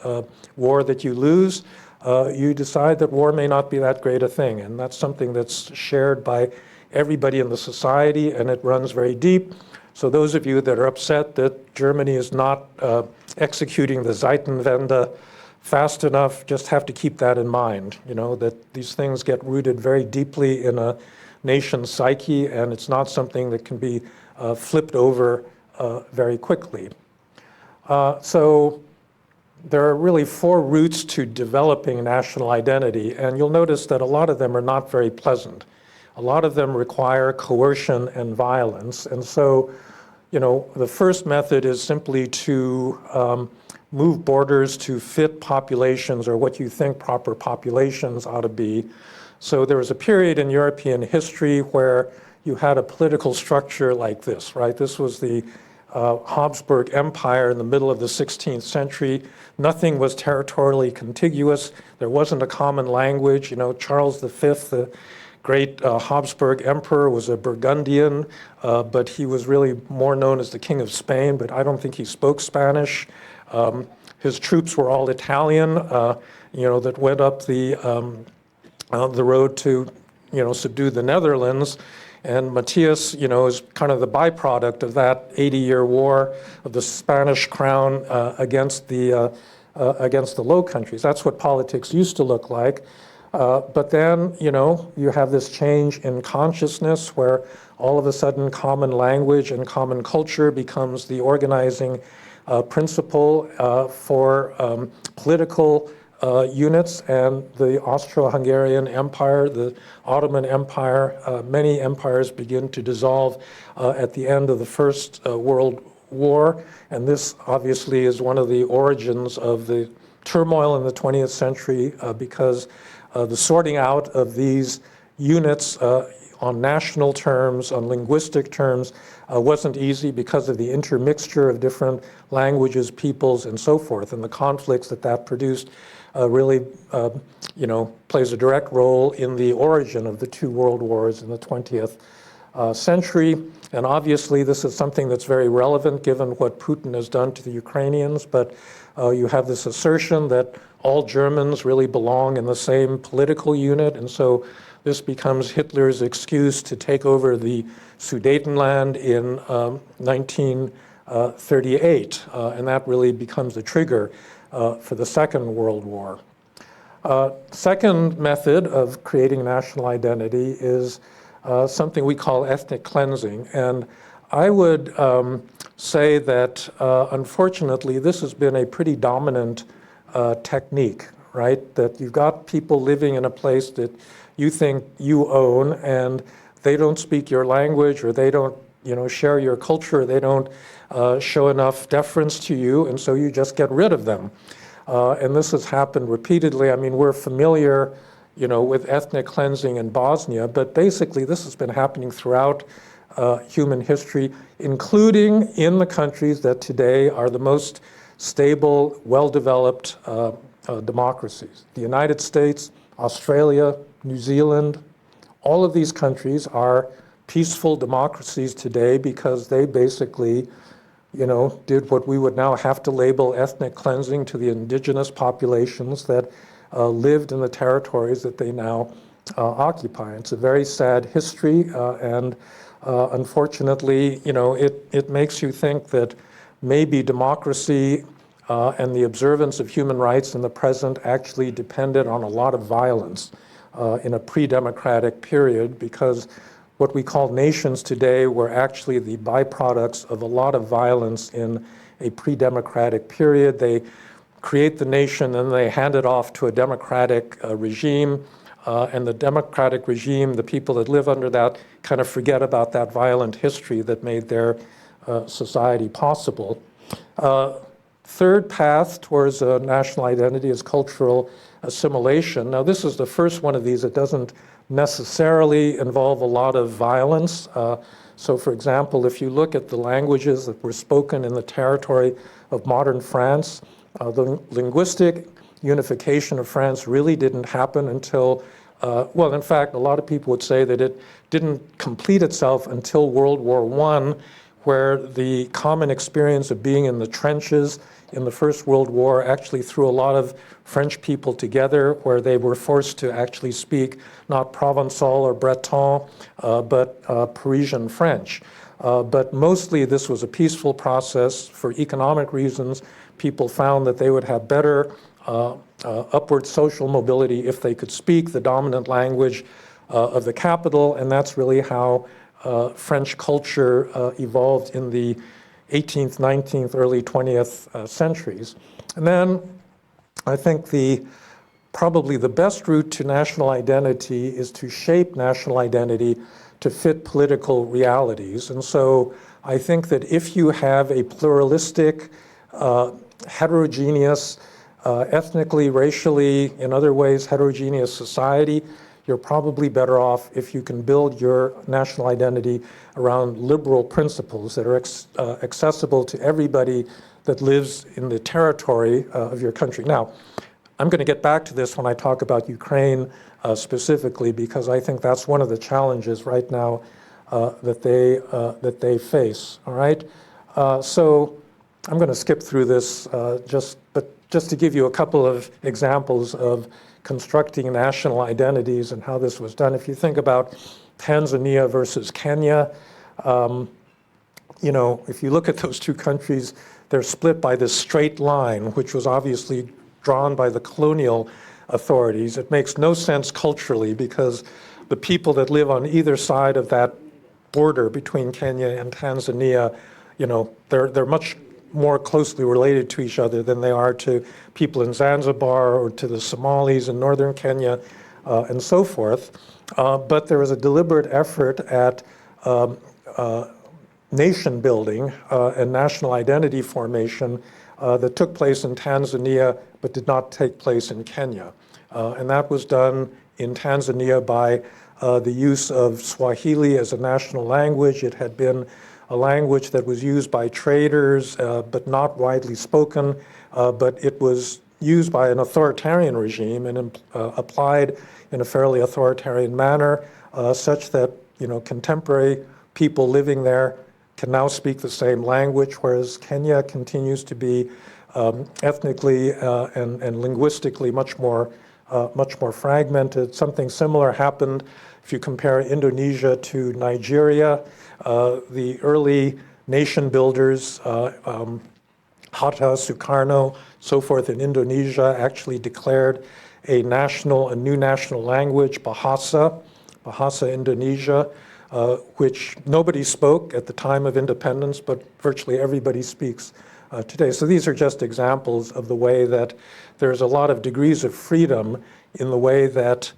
war that you lose, you decide that war may not be that great a thing. And that's something that's shared by everybody in the society, and it runs very deep. So those of you that are upset that Germany is not executing the Zeitenwende fast enough, just have to keep that in mind, that these things get rooted very deeply in a nation's psyche, and it's not something that can be flipped over very quickly. So there are really 4 routes to developing national identity, and you'll notice that a lot of them are not very pleasant. A lot of them require coercion and violence, and so the first method is simply to move borders to fit populations or what you think proper populations ought to be. So there was a period in European history where you had a political structure like this, right? This was the Habsburg Empire in the middle of the 16th century. Nothing was territorially contiguous. There wasn't a common language. Charles V, the great Habsburg emperor, was a Burgundian, but he was really more known as the King of Spain, but I don't think he spoke Spanish. His troops were all Italian, that went up the road to, subdue the Netherlands. And Matthias, is kind of the byproduct of that 80-year war of the Spanish crown against the Low Countries. That's what politics used to look like. But then, you have this change in consciousness where all of a sudden common language and common culture becomes the organizing principle for political units, and the Austro-Hungarian Empire, the Ottoman Empire, many empires begin to dissolve at the end of the First World War, and this obviously is one of the origins of the turmoil in the 20th century because the sorting out of these units on national terms, on linguistic terms, wasn't easy because of the intermixture of different languages, peoples, and so forth, and the conflicts that produced really, plays a direct role in the origin of the 2 world wars in the 20th century. And obviously, this is something that's very relevant given what Putin has done to the Ukrainians, but you have this assertion that all Germans really belong in the same political unit, and so this becomes Hitler's excuse to take over the Sudetenland in 1938, and that really becomes the trigger for the Second World War. Second method of creating national identity is something we call ethnic cleansing. And I would say that, unfortunately, this has been a pretty dominant technique, right? That you've got people living in a place that you think you own, and they don't speak your language, or they don't share your culture, they don't show enough deference to you, and so you just get rid of them. And this has happened repeatedly. I mean, we're familiar, with ethnic cleansing in Bosnia, but basically this has been happening throughout human history, including in the countries that today are the most stable, well-developed democracies. The United States, Australia, New Zealand, all of these countries are peaceful democracies today because they basically, did what we would now have to label ethnic cleansing to the indigenous populations that lived in the territories that they now occupy. It's a very sad history, and unfortunately, it makes you think that maybe democracy and the observance of human rights in the present actually depended on a lot of violence in a pre-democratic period, because what we call nations today were actually the byproducts of a lot of violence in a pre-democratic period. They create the nation and they hand it off to a democratic regime, and the democratic regime, the people that live under that, kind of forget about that violent history that made their society possible. Third path towards a national identity is cultural assimilation. Now, this is the first one of these that doesn't necessarily involve a lot of violence. So, for example, if you look at the languages that were spoken in the territory of modern France, the linguistic unification of France really didn't happen until, well, in fact, a lot of people would say that it didn't complete itself until World War I, where the common experience of being in the trenches in the First World War actually threw a lot of French people together, where they were forced to actually speak not Provençal or Breton, but Parisian French. But mostly this was a peaceful process for economic reasons. People found that they would have better upward social mobility if they could speak the dominant language of the capital, and that's really how French culture evolved in the 18th, 19th, early 20th centuries. And then I think probably the best route to national identity is to shape national identity to fit political realities. And so I think that if you have a pluralistic, heterogeneous, ethnically, racially, in other ways, heterogeneous society, you're probably better off if you can build your national identity around liberal principles that are accessible to everybody that lives in the territory of your country. Now, I'm going to get back to this when I talk about Ukraine specifically, because I think that's one of the challenges right now that they face. All right, so I'm going to skip through this just to give you a couple of examples of constructing national identities and how this was done. If you think about Tanzania versus Kenya, if you look at those two countries, they're split by this straight line, which was obviously drawn by the colonial authorities. It makes no sense culturally because the people that live on either side of that border between Kenya and Tanzania, they're much more closely related to each other than they are to people in Zanzibar or to the Somalis in northern Kenya and so forth. But there was a deliberate effort at nation building and national identity formation that took place in Tanzania but did not take place in Kenya. And that was done in Tanzania by the use of Swahili as a national language. It had been a language that was used by traders but not widely spoken, but it was used by an authoritarian regime and applied in a fairly authoritarian manner, such that contemporary people living there can now speak the same language, whereas Kenya continues to be ethnically and linguistically much more fragmented. Something similar happened if you compare Indonesia to Nigeria. The early nation builders, Hatta, Sukarno, so forth in Indonesia, actually declared a new national language, Bahasa Indonesia, which nobody spoke at the time of independence, but virtually everybody speaks today. So these are just examples of the way that there's a lot of degrees of freedom in the way that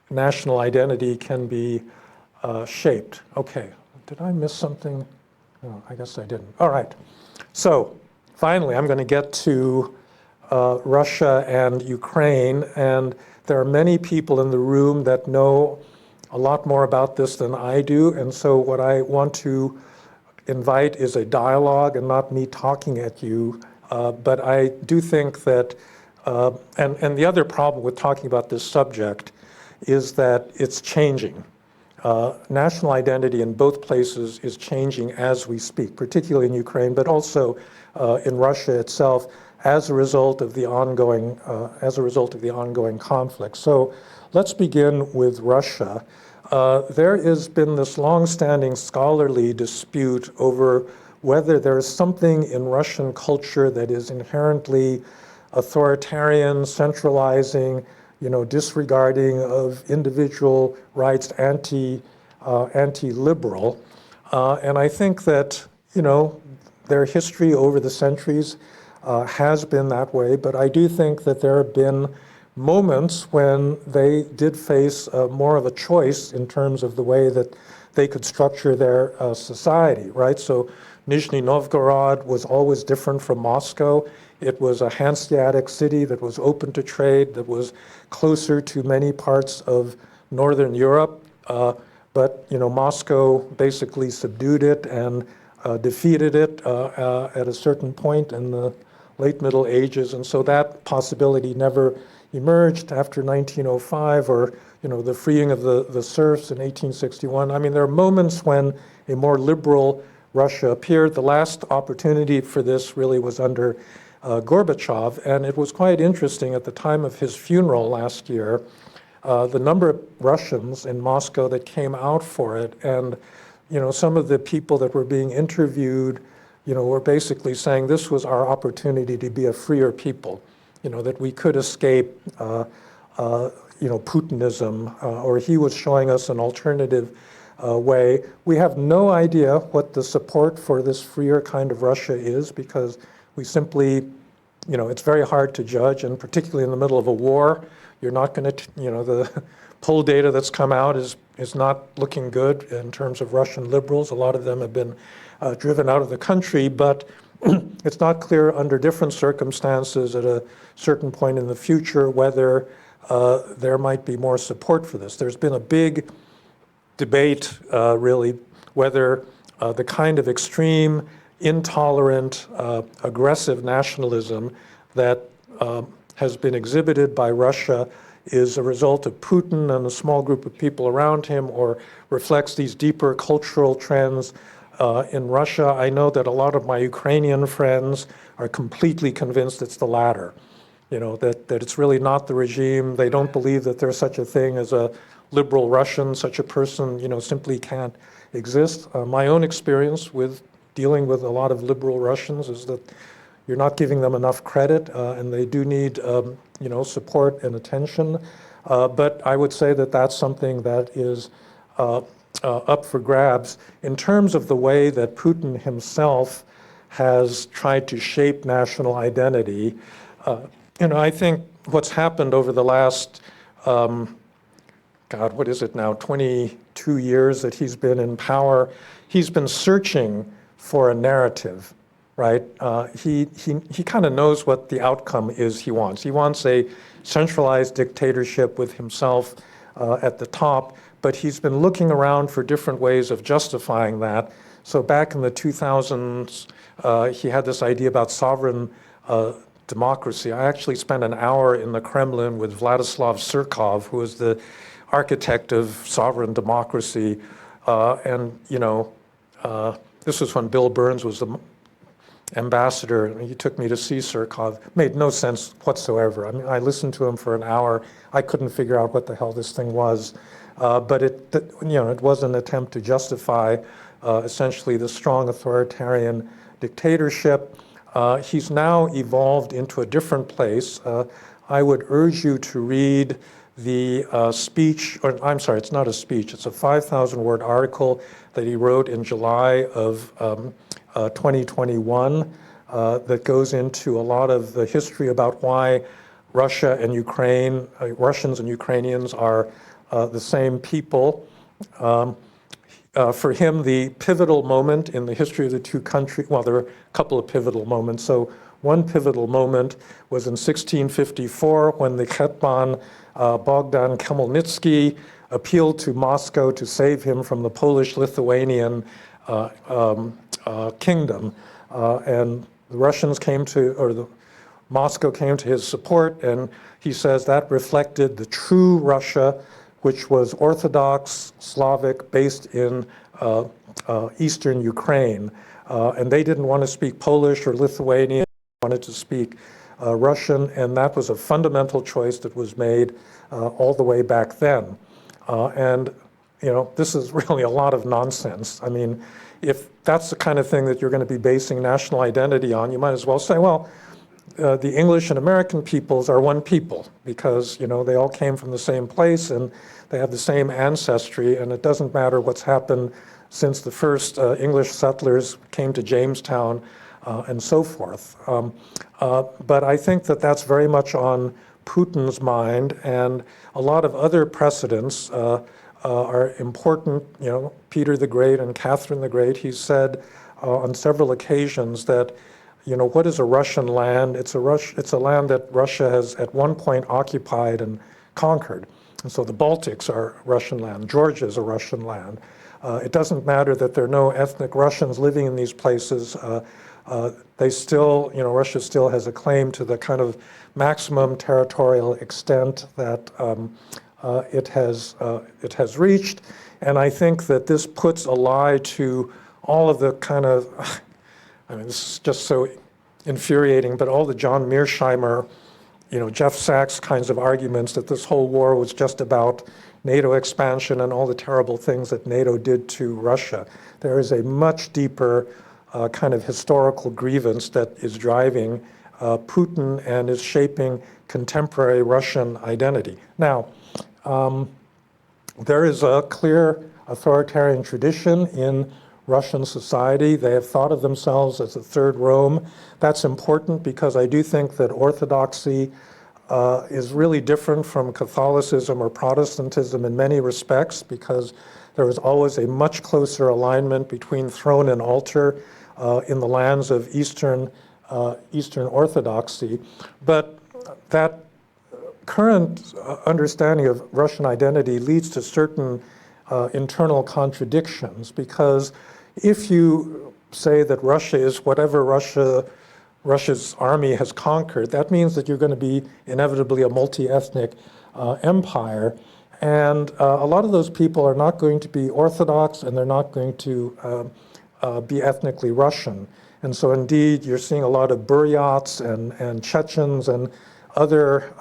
national identity can be shaped. Okay, did I miss something? Oh, I guess I didn't. All right, so finally I'm going to get to Russia and Ukraine, and there are many people in the room that know a lot more about this than I do, and so what I want to invite is a dialogue and not me talking at you, but I do think that, and the other problem with talking about this subject is that it's changing. National identity in both places is changing as we speak, particularly in Ukraine, but also in Russia itself as a result of the ongoing conflict. So let's begin with Russia. There has been this long-standing scholarly dispute over whether there is something in Russian culture that is inherently authoritarian, centralizing, disregarding of individual rights, anti-liberal. And I think that, their history over the centuries has been that way, but I do think that there have been moments when they did face more of a choice in terms of the way that they could structure their society, right? So Nizhny Novgorod was always different from Moscow. It was a Hanseatic city that was open to trade, that was closer to many parts of Northern Europe, but Moscow basically subdued it and defeated it at a certain point in the late Middle Ages, and so that possibility never emerged after 1905 or the freeing of the serfs in 1861. I mean, there are moments when a more liberal Russia appeared. The last opportunity for this really was under Gorbachev, and it was quite interesting at the time of his funeral last year, the number of Russians in Moscow that came out for it, and some of the people that were being interviewed, were basically saying this was our opportunity to be a freer people, that we could escape, Putinism, or he was showing us an alternative way. We have no idea what the support for this freer kind of Russia is, because we simply, it's very hard to judge, and particularly in the middle of a war, you're not going to, the poll data that's come out is not looking good in terms of Russian liberals. A lot of them have been driven out of the country, but it's not clear under different circumstances at a certain point in the future whether there might be more support for this. There's been a big debate, really, whether the kind of extreme, intolerant, aggressive nationalism that has been exhibited by Russia is a result of Putin and a small group of people around him, or reflects these deeper cultural trends in Russia. I know that a lot of my Ukrainian friends are completely convinced it's the latter, that it's really not the regime. They don't believe that there's such a thing as a liberal Russian. Such a person, simply can't exist. My own experience with dealing with a lot of liberal Russians is that you're not giving them enough credit, and they do need, support and attention. But I would say that that's something that is up for grabs. In terms of the way that Putin himself has tried to shape national identity, I think what's happened over the last, what is it now, 22 years that he's been in power, he's been searching for a narrative, right? He kind of knows what the outcome is he wants. He wants a centralized dictatorship with himself at the top, but he's been looking around for different ways of justifying that. So back in the 2000s, he had this idea about sovereign democracy. I actually spent an hour in the Kremlin with Vladislav Surkov, who is the architect of sovereign democracy. This was when Bill Burns was the ambassador, and he took me to see Surkov. Made no sense whatsoever. I mean, I listened to him for an hour. I couldn't figure out what the hell this thing was. But it was an attempt to justify essentially the strong authoritarian dictatorship. He's now evolved into a different place. I would urge you to read the speech, or I'm sorry, it's not a speech, it's a 5,000-word article that he wrote in July of 2021 that goes into a lot of the history about why Russia and Ukraine, Russians and Ukrainians are the same people. For him, the pivotal moment in the history of the two countries, well, there are a couple of pivotal moments. So one pivotal moment was in 1654 when the Hetman Bogdan Khmelnytsky appealed to Moscow to save him from the Polish-Lithuanian kingdom. And the Russians came to, or Moscow came to his support, and he says that reflected the true Russia, which was Orthodox, Slavic, based in eastern Ukraine. And they didn't want to speak Polish or Lithuanian, they wanted to speak Russian, and that was a fundamental choice that was made all the way back then. And this is really a lot of nonsense. I mean, if that's the kind of thing that you're going to be basing national identity on, you might as well say, well, the English and American peoples are one people because, they all came from the same place and they have the same ancestry, and it doesn't matter what's happened since the first English settlers came to Jamestown and so forth. But I think that that's very much on Putin's mind, and a lot of other precedents are important. Peter the Great and Catherine the Great, he said on several occasions that what is a Russian land? It's a land that Russia has at one point occupied and conquered. And so the Baltics are Russian land. Georgia is a Russian land. It doesn't matter that there are no ethnic Russians living in these places. They still, Russia still has a claim to the kind of maximum territorial extent that it has reached. And I think that this puts a lie to all of the kind of, this is just so infuriating, but all the John Mearsheimer Jeff Sachs kinds of arguments that this whole war was just about NATO expansion and all the terrible things that NATO did to Russia. There is a much deeper kind of historical grievance that is driving Putin and is shaping contemporary Russian identity. Now, there is a clear authoritarian tradition in Russian society. They have thought of themselves as the third Rome. That's important because I do think that orthodoxy is really different from Catholicism or Protestantism in many respects, because there is always a much closer alignment between throne and altar in the lands of Eastern Orthodoxy. But that current understanding of Russian identity leads to certain internal contradictions, because if you say that Russia is whatever Russia's army has conquered, that means that you're going to be inevitably a multi-ethnic empire. And a lot of those people are not going to be Orthodox, and they're not going to be ethnically Russian. And so indeed, you're seeing a lot of Buryats and Chechens and other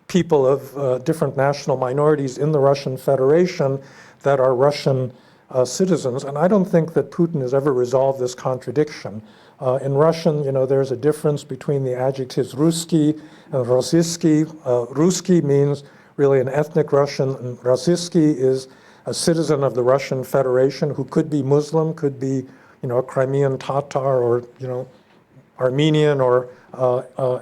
people of different national minorities in the Russian Federation that are Russian citizens. And I don't think that Putin has ever resolved this contradiction. In Russian, there's a difference between the adjectives Ruski and Rossiyski. Ruski means really an ethnic Russian, and Rossiyski is a citizen of the Russian Federation who could be Muslim, could be, a Crimean Tatar, or, Armenian, or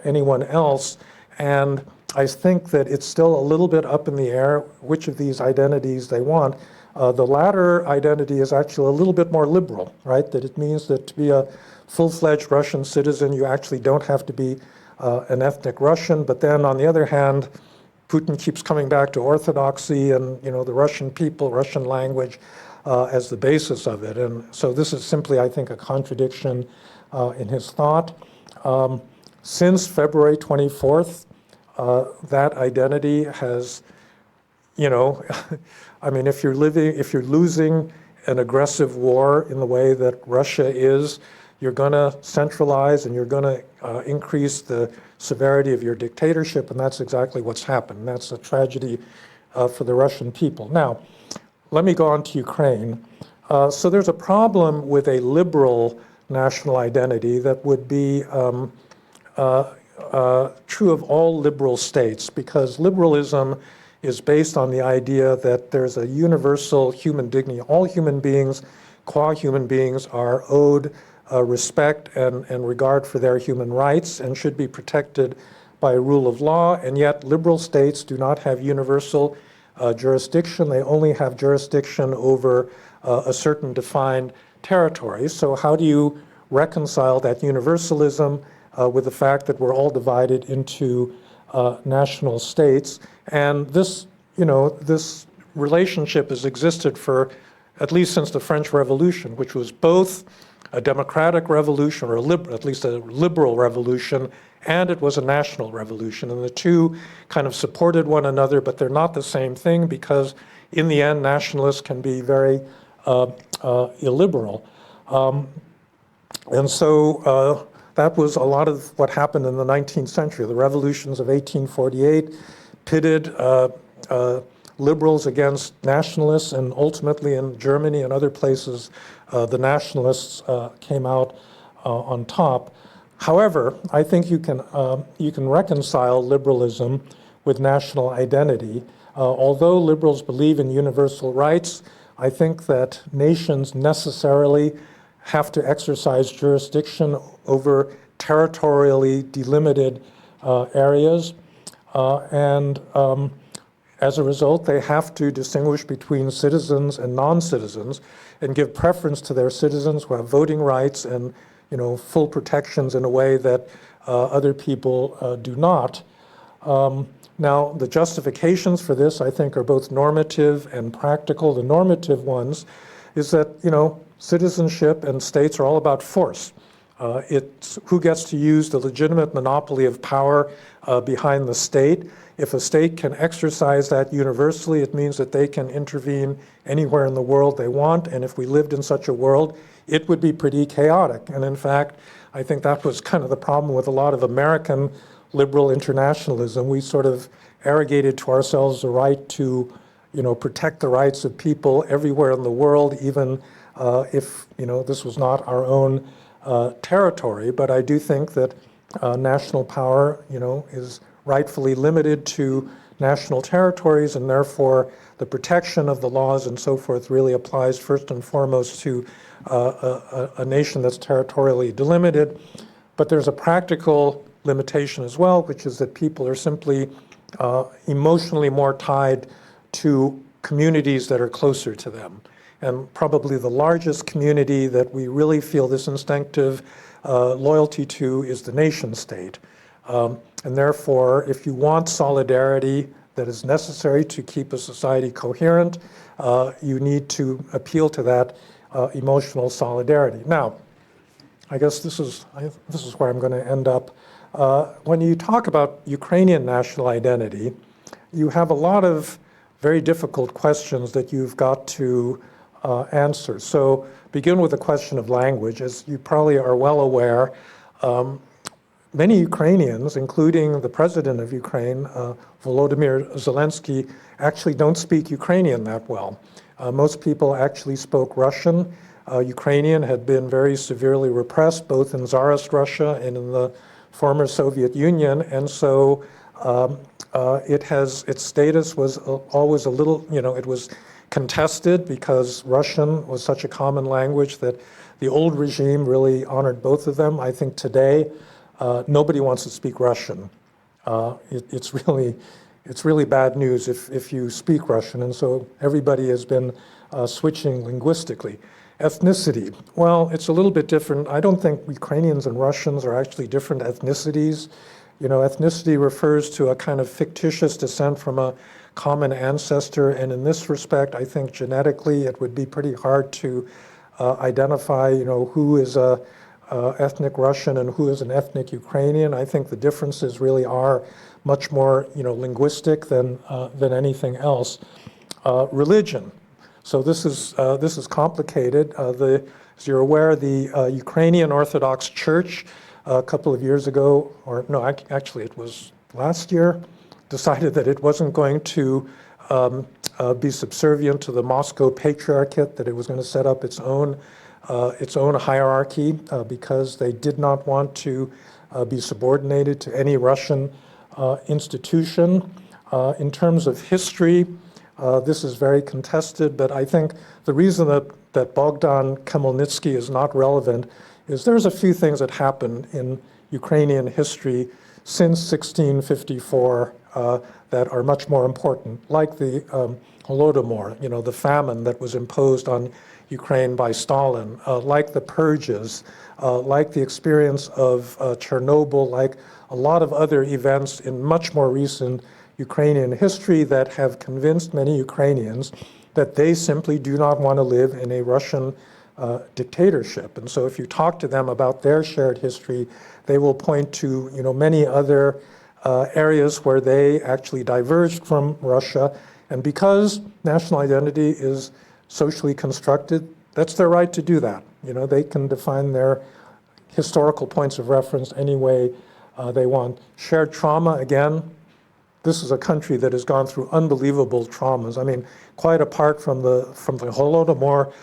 anyone else. And I think that it's still a little bit up in the air which of these identities they want. The latter identity is actually a little bit more liberal, right? That it means that to be a full-fledged Russian citizen, you actually don't have to be an ethnic Russian. But then on the other hand, Putin keeps coming back to orthodoxy and the Russian people, Russian language as the basis of it. And so this is simply, I think, a contradiction in his thought. Since February 24th, that identity has, I mean, if you're losing an aggressive war in the way that Russia is, you're going to centralize and you're going to increase the severity of your dictatorship, and that's exactly what's happened. That's a tragedy for the Russian people. Now, let me go on to Ukraine. So there's a problem with a liberal national identity that would be true of all liberal states, because liberalism is based on the idea that there's a universal human dignity. All human beings, qua human beings, are owed respect and regard for their human rights and should be protected by a rule of law, and yet liberal states do not have universal jurisdiction. They only have jurisdiction over a certain defined territory. So how do you reconcile that universalism with the fact that we're all divided into national states? And this, this relationship has existed for at least since the French Revolution, which was both a democratic revolution, or at least a liberal revolution, and it was a national revolution. And the two kind of supported one another, but they're not the same thing, because in the end, nationalists can be very illiberal. And so that was a lot of what happened in the 19th century. The revolutions of 1848 pitted liberals against nationalists, and ultimately in Germany and other places, the nationalists came out on top. However, I think you can reconcile liberalism with national identity. Although liberals believe in universal rights, I think that nations necessarily have to exercise jurisdiction over territorially delimited areas. And as a result, they have to distinguish between citizens and non-citizens and give preference to their citizens who have voting rights and full protections in a way that other people do not. Now, the justifications for this, I think, are both normative and practical. The normative ones is that, citizenship and states are all about force. It's who gets to use the legitimate monopoly of power behind the state. If a state can exercise that universally, it means that they can intervene anywhere in the world they want. And if we lived in such a world, it would be pretty chaotic. And in fact, I think that was kind of the problem with a lot of American liberal internationalism. We sort of arrogated to ourselves the right to, protect the rights of people everywhere in the world, even if, this was not our own territory. But I do think that national power, is rightfully limited to national territories, and therefore the protection of the laws and so forth really applies first and foremost to a nation that's territorially delimited. But there's a practical limitation as well, which is that people are simply emotionally more tied to communities that are closer to them. And probably the largest community that we really feel this instinctive loyalty to is the nation state. And therefore, if you want solidarity that is necessary to keep a society coherent, you need to appeal to that emotional solidarity. Now, I guess this is where I'm going to end up. When you talk about Ukrainian national identity, you have a lot of very difficult questions that you've got to answer. So begin with the question of language. As you probably are well aware, many Ukrainians, including the president of Ukraine, Volodymyr Zelensky, actually don't speak Ukrainian that well. Most people actually spoke Russian. Ukrainian had been very severely repressed, both in Tsarist Russia and in the former Soviet Union, and so its status was always a little, it was contested because Russian was such a common language that the old regime really honored both of them. I think today nobody wants to speak Russian. It's really bad news if you speak Russian, and so everybody has been switching linguistically. Ethnicity, well, it's a little bit different. I don't think Ukrainians and Russians are actually different ethnicities. Ethnicity refers to a kind of fictitious descent from a common ancestor, and in this respect, I think genetically it would be pretty hard to identify, who is a ethnic Russian and who is an ethnic Ukrainian. I think the differences really are much more, linguistic than anything else. Religion. So this is complicated. As you're aware, the Ukrainian Orthodox Church a couple of years ago, or no, actually it was last year, decided that it wasn't going to be subservient to the Moscow Patriarchate, that it was going to set up its own hierarchy because they did not want to be subordinated to any Russian institution. In terms of history, this is very contested, but I think the reason that Bogdan Khmelnytsky is not relevant is there's a few things that happened in Ukrainian history since 1654 that are much more important, like the Holodomor, the famine that was imposed on Ukraine by Stalin, like the purges, like the experience of Chernobyl, like a lot of other events in much more recent Ukrainian history that have convinced many Ukrainians that they simply do not want to live in a Russian dictatorship. And so if you talk to them about their shared history, they will point to many other areas where they actually diverged from Russia. And because national identity is socially constructed, that's their right to do that. They can define their historical points of reference any way they want. Shared trauma, again, this is a country that has gone through unbelievable traumas. I mean, quite apart from the Holodomor,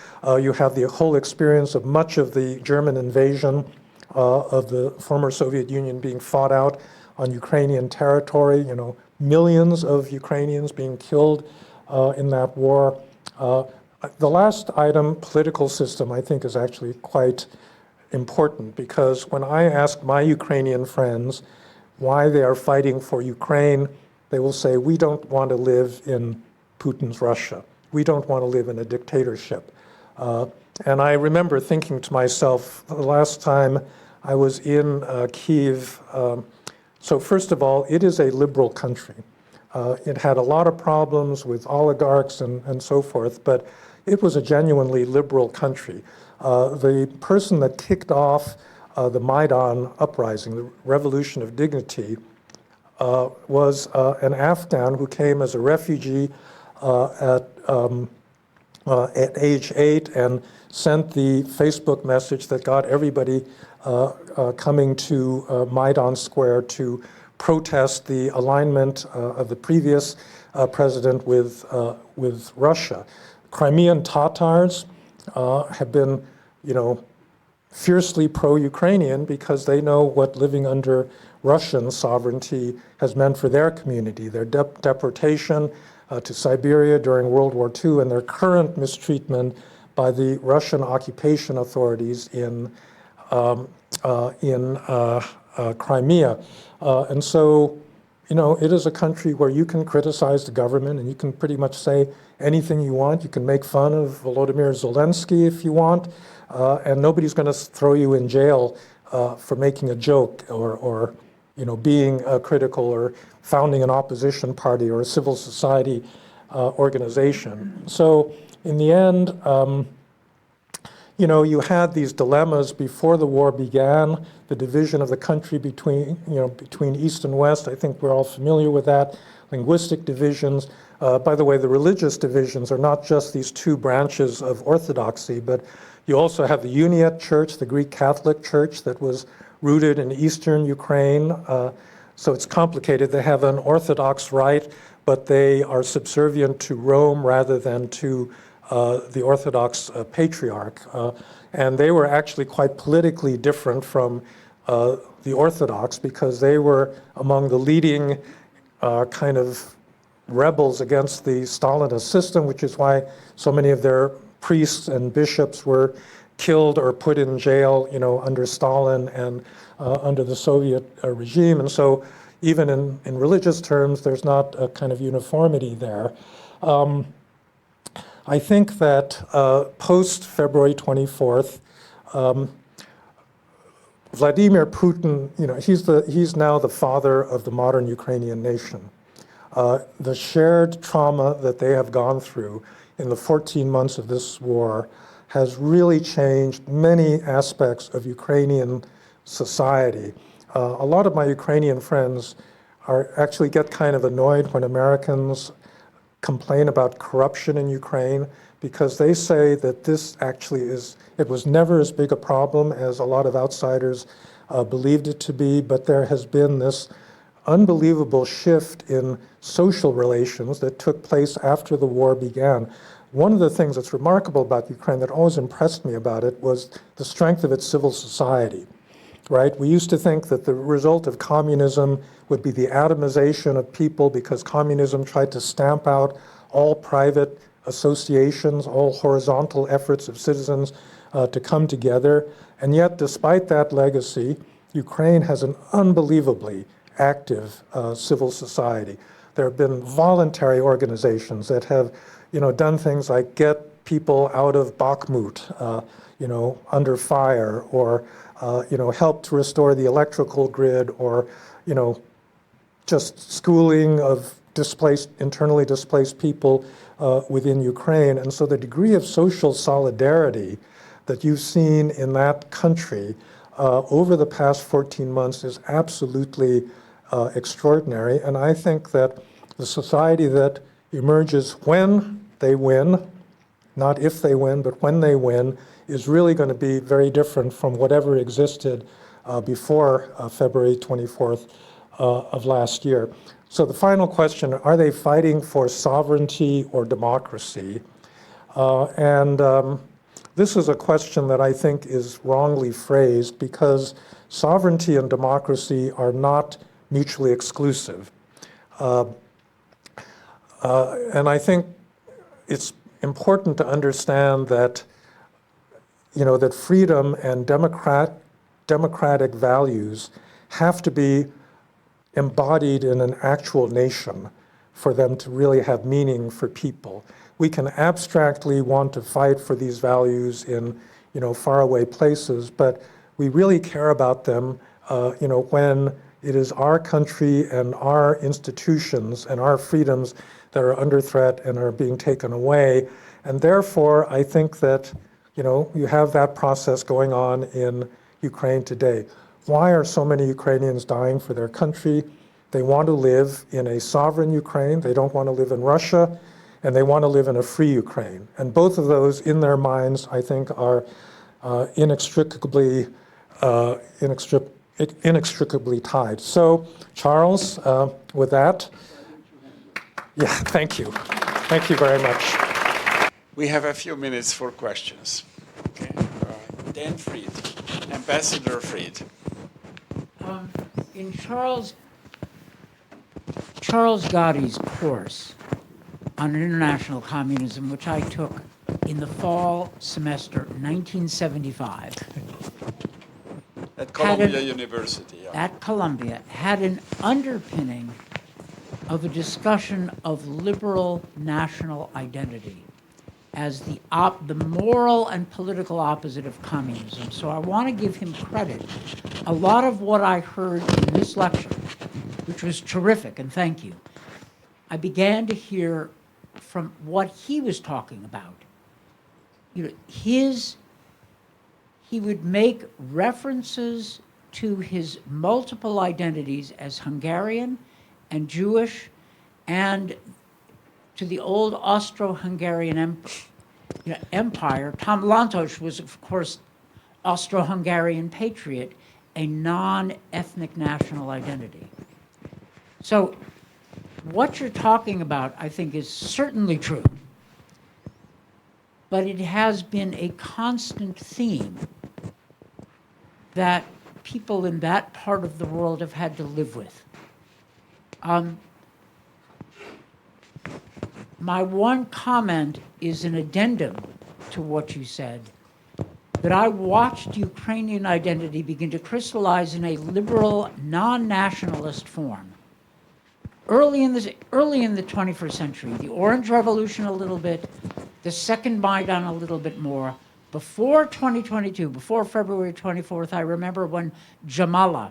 you have the whole experience of much of the German invasion of the former Soviet Union being fought out on Ukrainian territory, millions of Ukrainians being killed in that war. The last item, political system, I think is actually quite important, because when I ask my Ukrainian friends why they are fighting for Ukraine, they will say, we don't want to live in Putin's Russia. We don't want to live in a dictatorship. And I remember thinking to myself, the last time I was in Kyiv, so first of all, it is a liberal country. It had a lot of problems with oligarchs and so forth, but it was a genuinely liberal country. The person that kicked off the Maidan uprising, the Revolution of Dignity, was an Afghan who came as a refugee at age 8 and sent the Facebook message that got everybody coming to Maidan Square to protest the alignment of the previous president with Russia. Crimean Tatars have been, fiercely pro-Ukrainian because they know what living under Russian sovereignty has meant for their community, their deportation to Siberia during World War II, and their current mistreatment by the Russian occupation authorities in Crimea. And so, it is a country where you can criticize the government and you can pretty much say anything you want. You can make fun of Volodymyr Zelensky if you want, and nobody's going to throw you in jail for making a joke or being critical or founding an opposition party or a civil society organization. So in the end, you had these dilemmas before the war began, the division of the country between East and West. I think we're all familiar with that. Linguistic divisions. By the way, the religious divisions are not just these two branches of Orthodoxy, but you also have the Uniate Church, the Greek Catholic Church that was rooted in eastern Ukraine. So it's complicated. They have an Orthodox rite, but they are subservient to Rome rather than to the Orthodox Patriarch. And they were actually quite politically different from the Orthodox because they were among the leading kind of rebels against the Stalinist system, which is why so many of their priests and bishops were killed or put in jail, under Stalin and under the Soviet regime. And so even in religious terms, there's not a kind of uniformity there. I think that post February 24th, Vladimir Putin, he's now the father of the modern Ukrainian nation. The shared trauma that they have gone through in the 14 months of this war has really changed many aspects of Ukrainian society. A lot of my Ukrainian friends actually get kind of annoyed when Americans complain about corruption in Ukraine because they say that this actually it was never as big a problem as a lot of outsiders believed it to be, but there has been this unbelievable shift in social relations that took place after the war began. One of the things that's remarkable about Ukraine that always impressed me about it was the strength of its civil society, right? We used to think that the result of communism would be the atomization of people because communism tried to stamp out all private associations, all horizontal efforts of citizens to come together. And yet, despite that legacy, Ukraine has an unbelievably active civil society. There have been voluntary organizations that have, done things like get people out of Bakhmut, under fire, or help to restore the electrical grid, or just schooling of internally displaced people within Ukraine. And so the degree of social solidarity that you've seen in that country over the past 14 months is absolutely extraordinary. And I think that the society that emerges when they win, not if they win, but when they win, is really going to be very different from whatever existed before February 24th of last year. So the final question, are they fighting for sovereignty or democracy? This is a question that I think is wrongly phrased because sovereignty and democracy are not mutually exclusive. And I think it's important to understand that, that freedom and democratic values have to be embodied in an actual nation for them to really have meaning for people. We can abstractly want to fight for these values in, faraway places, but we really care about them, when it is our country and our institutions and our freedoms that are under threat and are being taken away. And therefore, I think that, you have that process going on in Ukraine today. Why are so many Ukrainians dying for their country? They want to live in a sovereign Ukraine. They don't want to live in Russia. and they want to live in a free Ukraine. And both of those, in their minds, I think, are inextricably tied. So, Charles, with that, yeah, thank you. Thank you very much. We have a few minutes for questions. Okay. Dan Fried, Ambassador Fried. In Charles Gatti's course on international communism, which I took in the fall semester 1975, At Columbia University. Yeah. at Columbia, had an underpinning of a discussion of liberal national identity as the moral and political opposite of communism. So I want to give him credit. A lot of what I heard in this lecture, which was terrific, and thank you, I began to hear from what he was talking about. You know, he would make references to his multiple identities as Hungarian and Jewish and to the old Austro-Hungarian Empire. Tom Lantos was, of course, Austro-Hungarian patriot, a non-ethnic national identity. So what you're talking about, I think, is certainly true, but it has been a constant theme that people in that part of the world have had to live with. My one comment is an addendum to what you said, that I watched Ukrainian identity begin to crystallize in a liberal, non-nationalist form. Early in the 21st century, the Orange Revolution a little bit, the Second Maidan a little bit more. Before 2022, before February 24th, I remember when Jamala,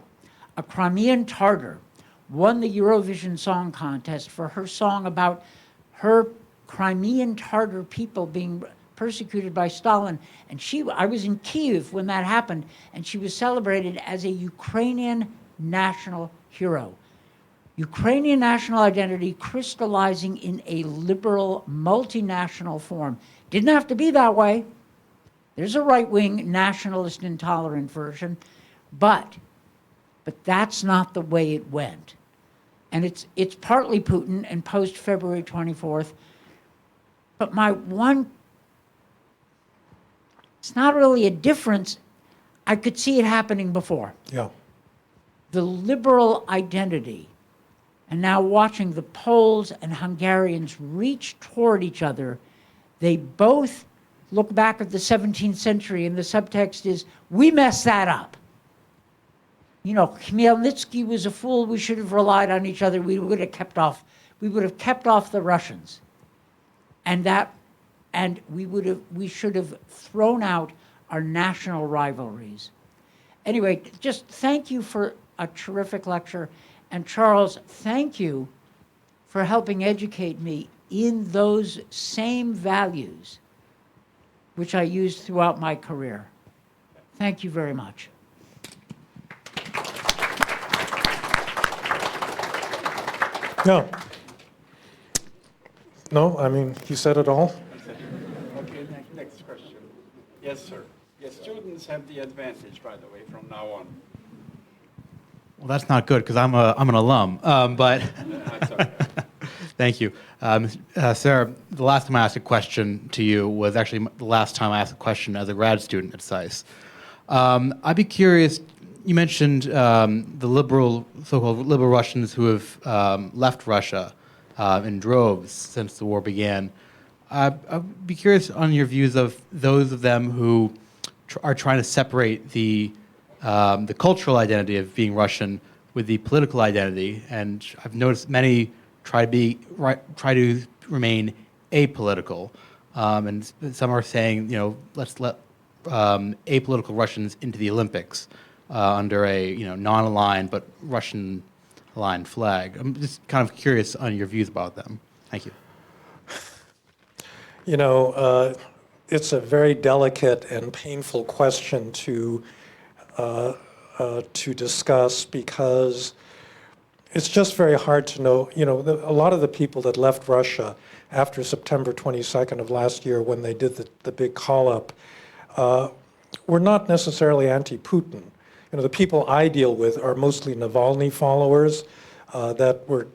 a Crimean Tartar, won the Eurovision Song Contest for her song about her Crimean Tartar people being persecuted by Stalin. And I was in Kyiv when that happened, and she was celebrated as a Ukrainian national hero. Ukrainian national identity crystallizing in a liberal, multinational form. Didn't have to be that way. There's a right-wing, nationalist, intolerant version, but that's not the way it went. And it's partly Putin and post-February 24th, but it's not really a difference. I could see it happening before. Yeah. The liberal identity, and now watching the Poles and Hungarians reach toward each other, they both look back at the 17th century, and the subtext is, we messed that up. You know, Khmelnytsky was a fool. We should have relied on each other. We would have kept off the Russians, and we should have thrown out our national rivalries. Anyway, just thank you for a terrific lecture, and Charles, thank you for helping educate me in those same values, which I used throughout my career. Thank you very much. No. No, I mean, he said it all. Okay, next question. Yes, sir. Yes, students have the advantage, by the way, from now on. Well, that's not good because I'm an alum, but That's okay. thank you. Sarah, the last time I asked a question to you was actually the last time I asked a question as a grad student at SAIS. I'd be curious, you mentioned the so-called liberal Russians who have left Russia in droves since the war began. I'd be curious on your views of those of them who are trying to separate the cultural identity of being Russian with the political identity, and I've noticed many try to remain apolitical, and some are saying, you know, let's let apolitical Russians into the Olympics under a non-aligned but Russian-aligned flag. I'm just kind of curious on your views about them. Thank you. You know, it's a very delicate and painful question to discuss because it's just very hard to know. You know, a lot of the people that left Russia after September 22nd of last year when they did the big call-up, were not necessarily anti-Putin. You know, the people I deal with are mostly Navalny followers that were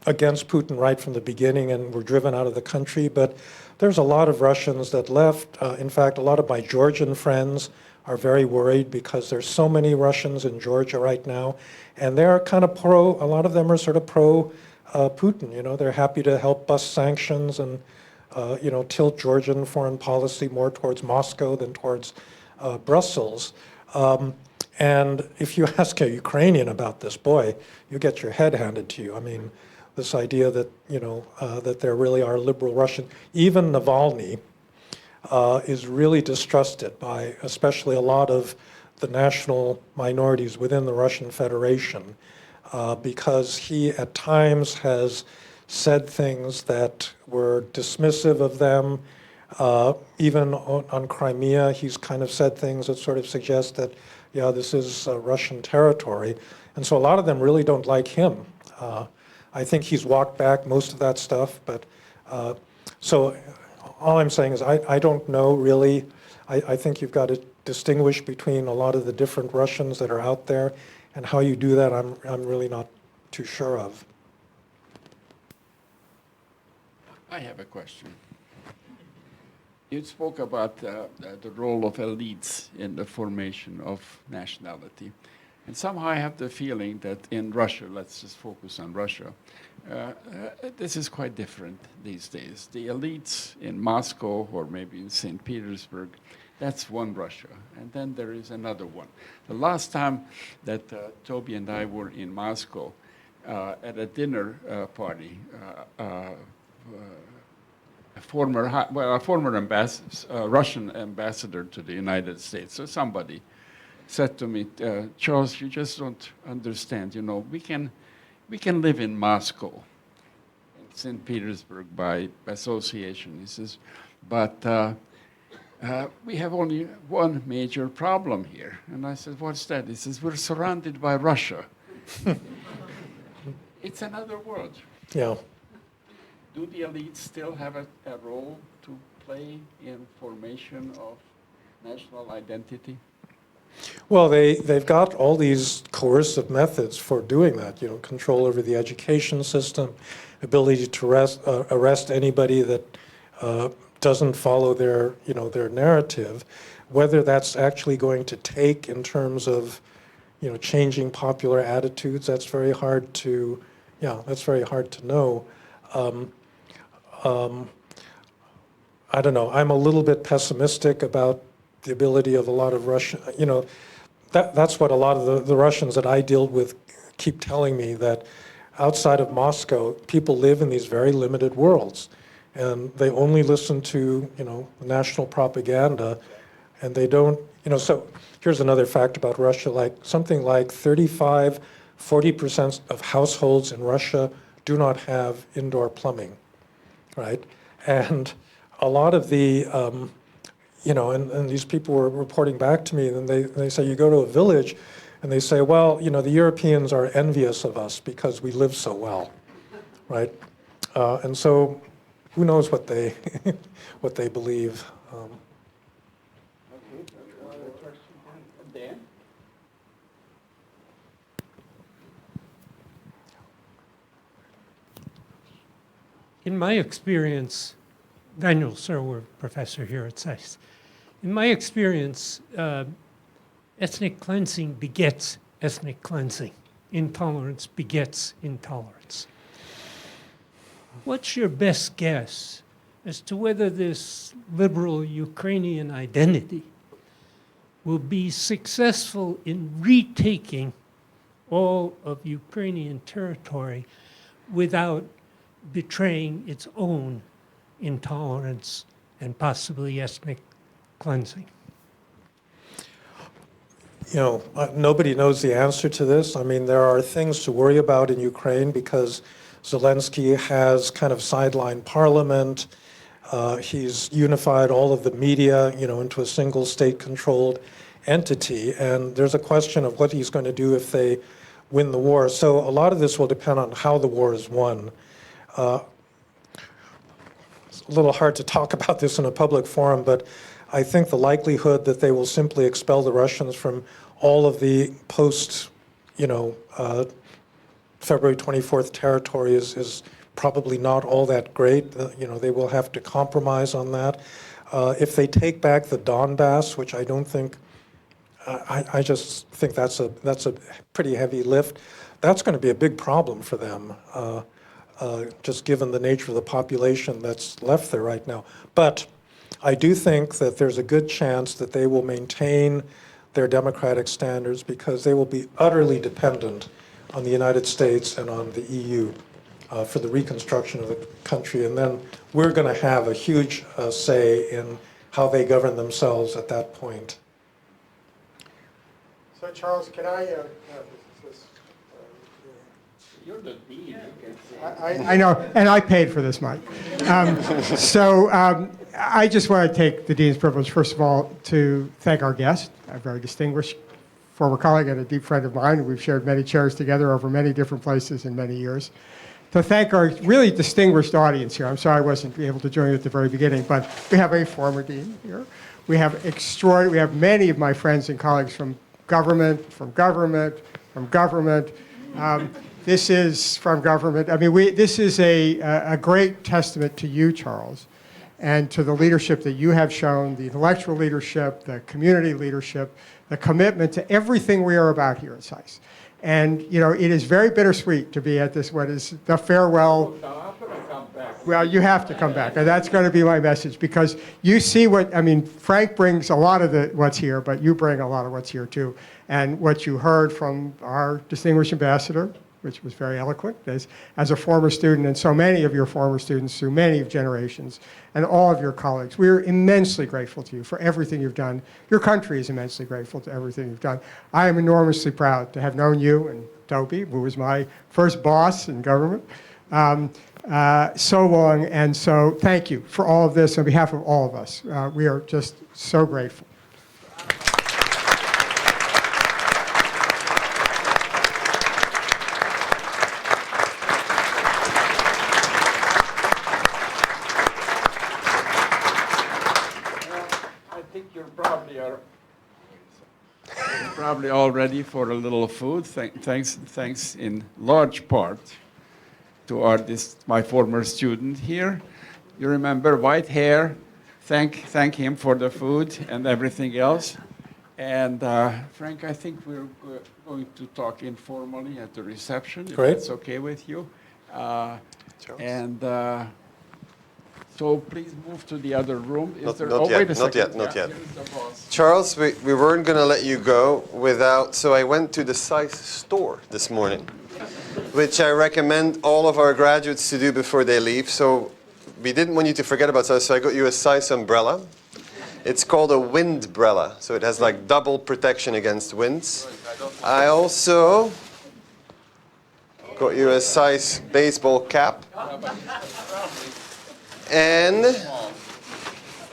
against Putin right from the beginning and were driven out of the country. But there's a lot of Russians that left. In fact, a lot of my Georgian friends are very worried because there's so many Russians in Georgia right now. And they're kind of a lot of them are sort of pro-Putin. You know, they're happy to help bust sanctions and, you know, tilt Georgian foreign policy more towards Moscow than towards Brussels. And if you ask a Ukrainian about this, boy, you get your head handed to you. I mean, this idea that, you know, that there really are liberal Russians, even Navalny is really distrusted by especially a lot of the national minorities within the Russian Federation because he at times has said things that were dismissive of them. Even on Crimea, he's kind of said things that sort of suggest that, yeah, this is Russian territory. And so a lot of them really don't like him. I think he's walked back most of that stuff, but so all I'm saying is I don't know really. I think you've got to distinguish between a lot of the different Russians that are out there, and how you do that I'm really not too sure of. I have a question. You spoke about the role of elites in the formation of nationality. And somehow I have the feeling that in Russia, let's just focus on Russia, this is quite different these days. The elites in Moscow or maybe in St. Petersburg, that's one Russia. And then there is another one. The last time that Toby and I were in Moscow at a dinner party, a former Russian ambassador to the United States, or somebody, said to me, Charles, you just don't understand. You know, we can live in Moscow, in St. Petersburg by association. He says, but we have only one major problem here. And I said, what's that? He says, we're surrounded by Russia. It's another world. Yeah. Do the elites still have a role to play in formation of national identity? Well, they've got all these coercive methods for doing that, you know, control over the education system, ability to arrest anybody that doesn't follow their, you know, their narrative. Whether that's actually going to take in terms of, you know, changing popular attitudes, that's very hard to, that's very hard to know. I don't know, I'm a little bit pessimistic about the ability of a lot of Russian, you know, that's what a lot of the Russians that I deal with keep telling me, that outside of Moscow, people live in these very limited worlds. And they only listen to, you know, national propaganda, and they don't, you know, so here's another fact about Russia, like something like 40% of households in Russia do not have indoor plumbing, right? And a lot of the, you know, and these people were reporting back to me, and they say, you go to a village, and they say, well, you know, the Europeans are envious of us because we live so well, right? And so who knows what they, what they believe. Dan? In my experience, Daniel Serwer, professor here at SAIS. In my experience, ethnic cleansing begets ethnic cleansing. Intolerance begets intolerance. What's your best guess as to whether this liberal Ukrainian identity will be successful in retaking all of Ukrainian territory without betraying its own intolerance and possibly ethnic cleansing? You know, nobody knows the answer to this. I mean, there are things to worry about in Ukraine because Zelensky has kind of sidelined parliament. He's unified all of the media, you know, into a single state-controlled entity. And there's a question of what he's going to do if they win the war. So a lot of this will depend on how the war is won. it's a little hard to talk about this in a public forum, but I think the likelihood that they will simply expel the Russians from all of the post, February 24th territory is probably not all that great. They will have to compromise on that. If they take back the Donbass, which I don't think, I just think that's a pretty heavy lift. That's going to be a big problem for them, just given the nature of the population that's left there right now. But I do think that there's a good chance that they will maintain their democratic standards because they will be utterly dependent on the United States and on the EU for the reconstruction of the country. And then we're going to have a huge say in how they govern themselves at that point. So, Charles, can I? You're the dean. You can say. I know, and I paid for this mic. I just want to take the dean's privilege, first of all, to thank our guest, a very distinguished former colleague and a deep friend of mine. We've shared many chairs together over many different places in many years. To thank our really distinguished audience here. I'm sorry I wasn't able to join you at the very beginning, but we have a former dean here. We have many of my friends and colleagues from government. This is from government. I mean, this is a great testament to you, Charles, and to the leadership that you have shown, the intellectual leadership, the community leadership, the commitment to everything we are about here at SAIS. And, it is very bittersweet to be at this, what is the farewell. Well, you have to come back, and that's going to be my message, because you see Frank brings a lot of what's here, but you bring a lot of what's here too. And what you heard from our distinguished ambassador, which was very eloquent, as a former student, and so many of your former students through many generations, and all of your colleagues. We are immensely grateful to you for everything you've done. Your country is immensely grateful to everything you've done. I am enormously proud to have known you and Toby, who was my first boss in government, so long, and so thank you for all of this on behalf of all of us. We are just so grateful. Probably all ready for a little food. Thanks in large part to my former student here. You remember, white hair. Thank him for the food and everything else. And Frank, I think we're going to talk informally at the reception, if Great. that's okay with you. So please move to the other room. Not yet. Here's the boss. Charles, we weren't going to let you go without, so I went to the SAIS store this morning, which I recommend all of our graduates to do before they leave. So we didn't want you to forget about SAIS, so I got you a SAIS umbrella. It's called a windbrella, so it has like double protection against winds. I also got you a SAIS baseball cap. And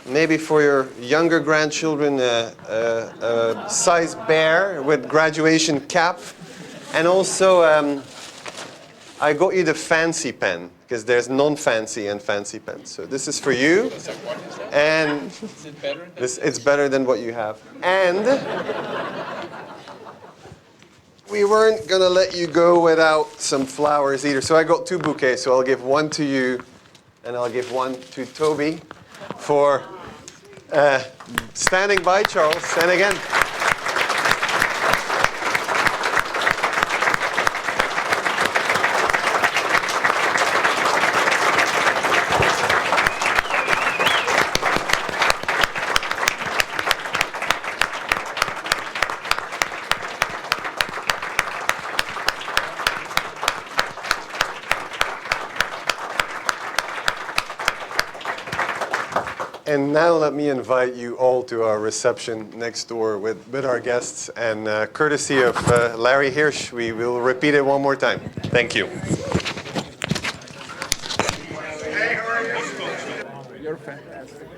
maybe for your younger grandchildren, a SAIS bear with graduation cap. And also, I got you the fancy pen, because there's non-fancy and fancy pens. So this is for you. And it's better than what you have. And we weren't going to let you go without some flowers either. So I got 2 bouquets, so I'll give one to you. And I'll give one to Toby for standing by, Charles. And again. And now let me invite you all to our reception next door with our guests. And courtesy of Larry Hirsch, we will repeat it one more time. Thank you. You're fantastic.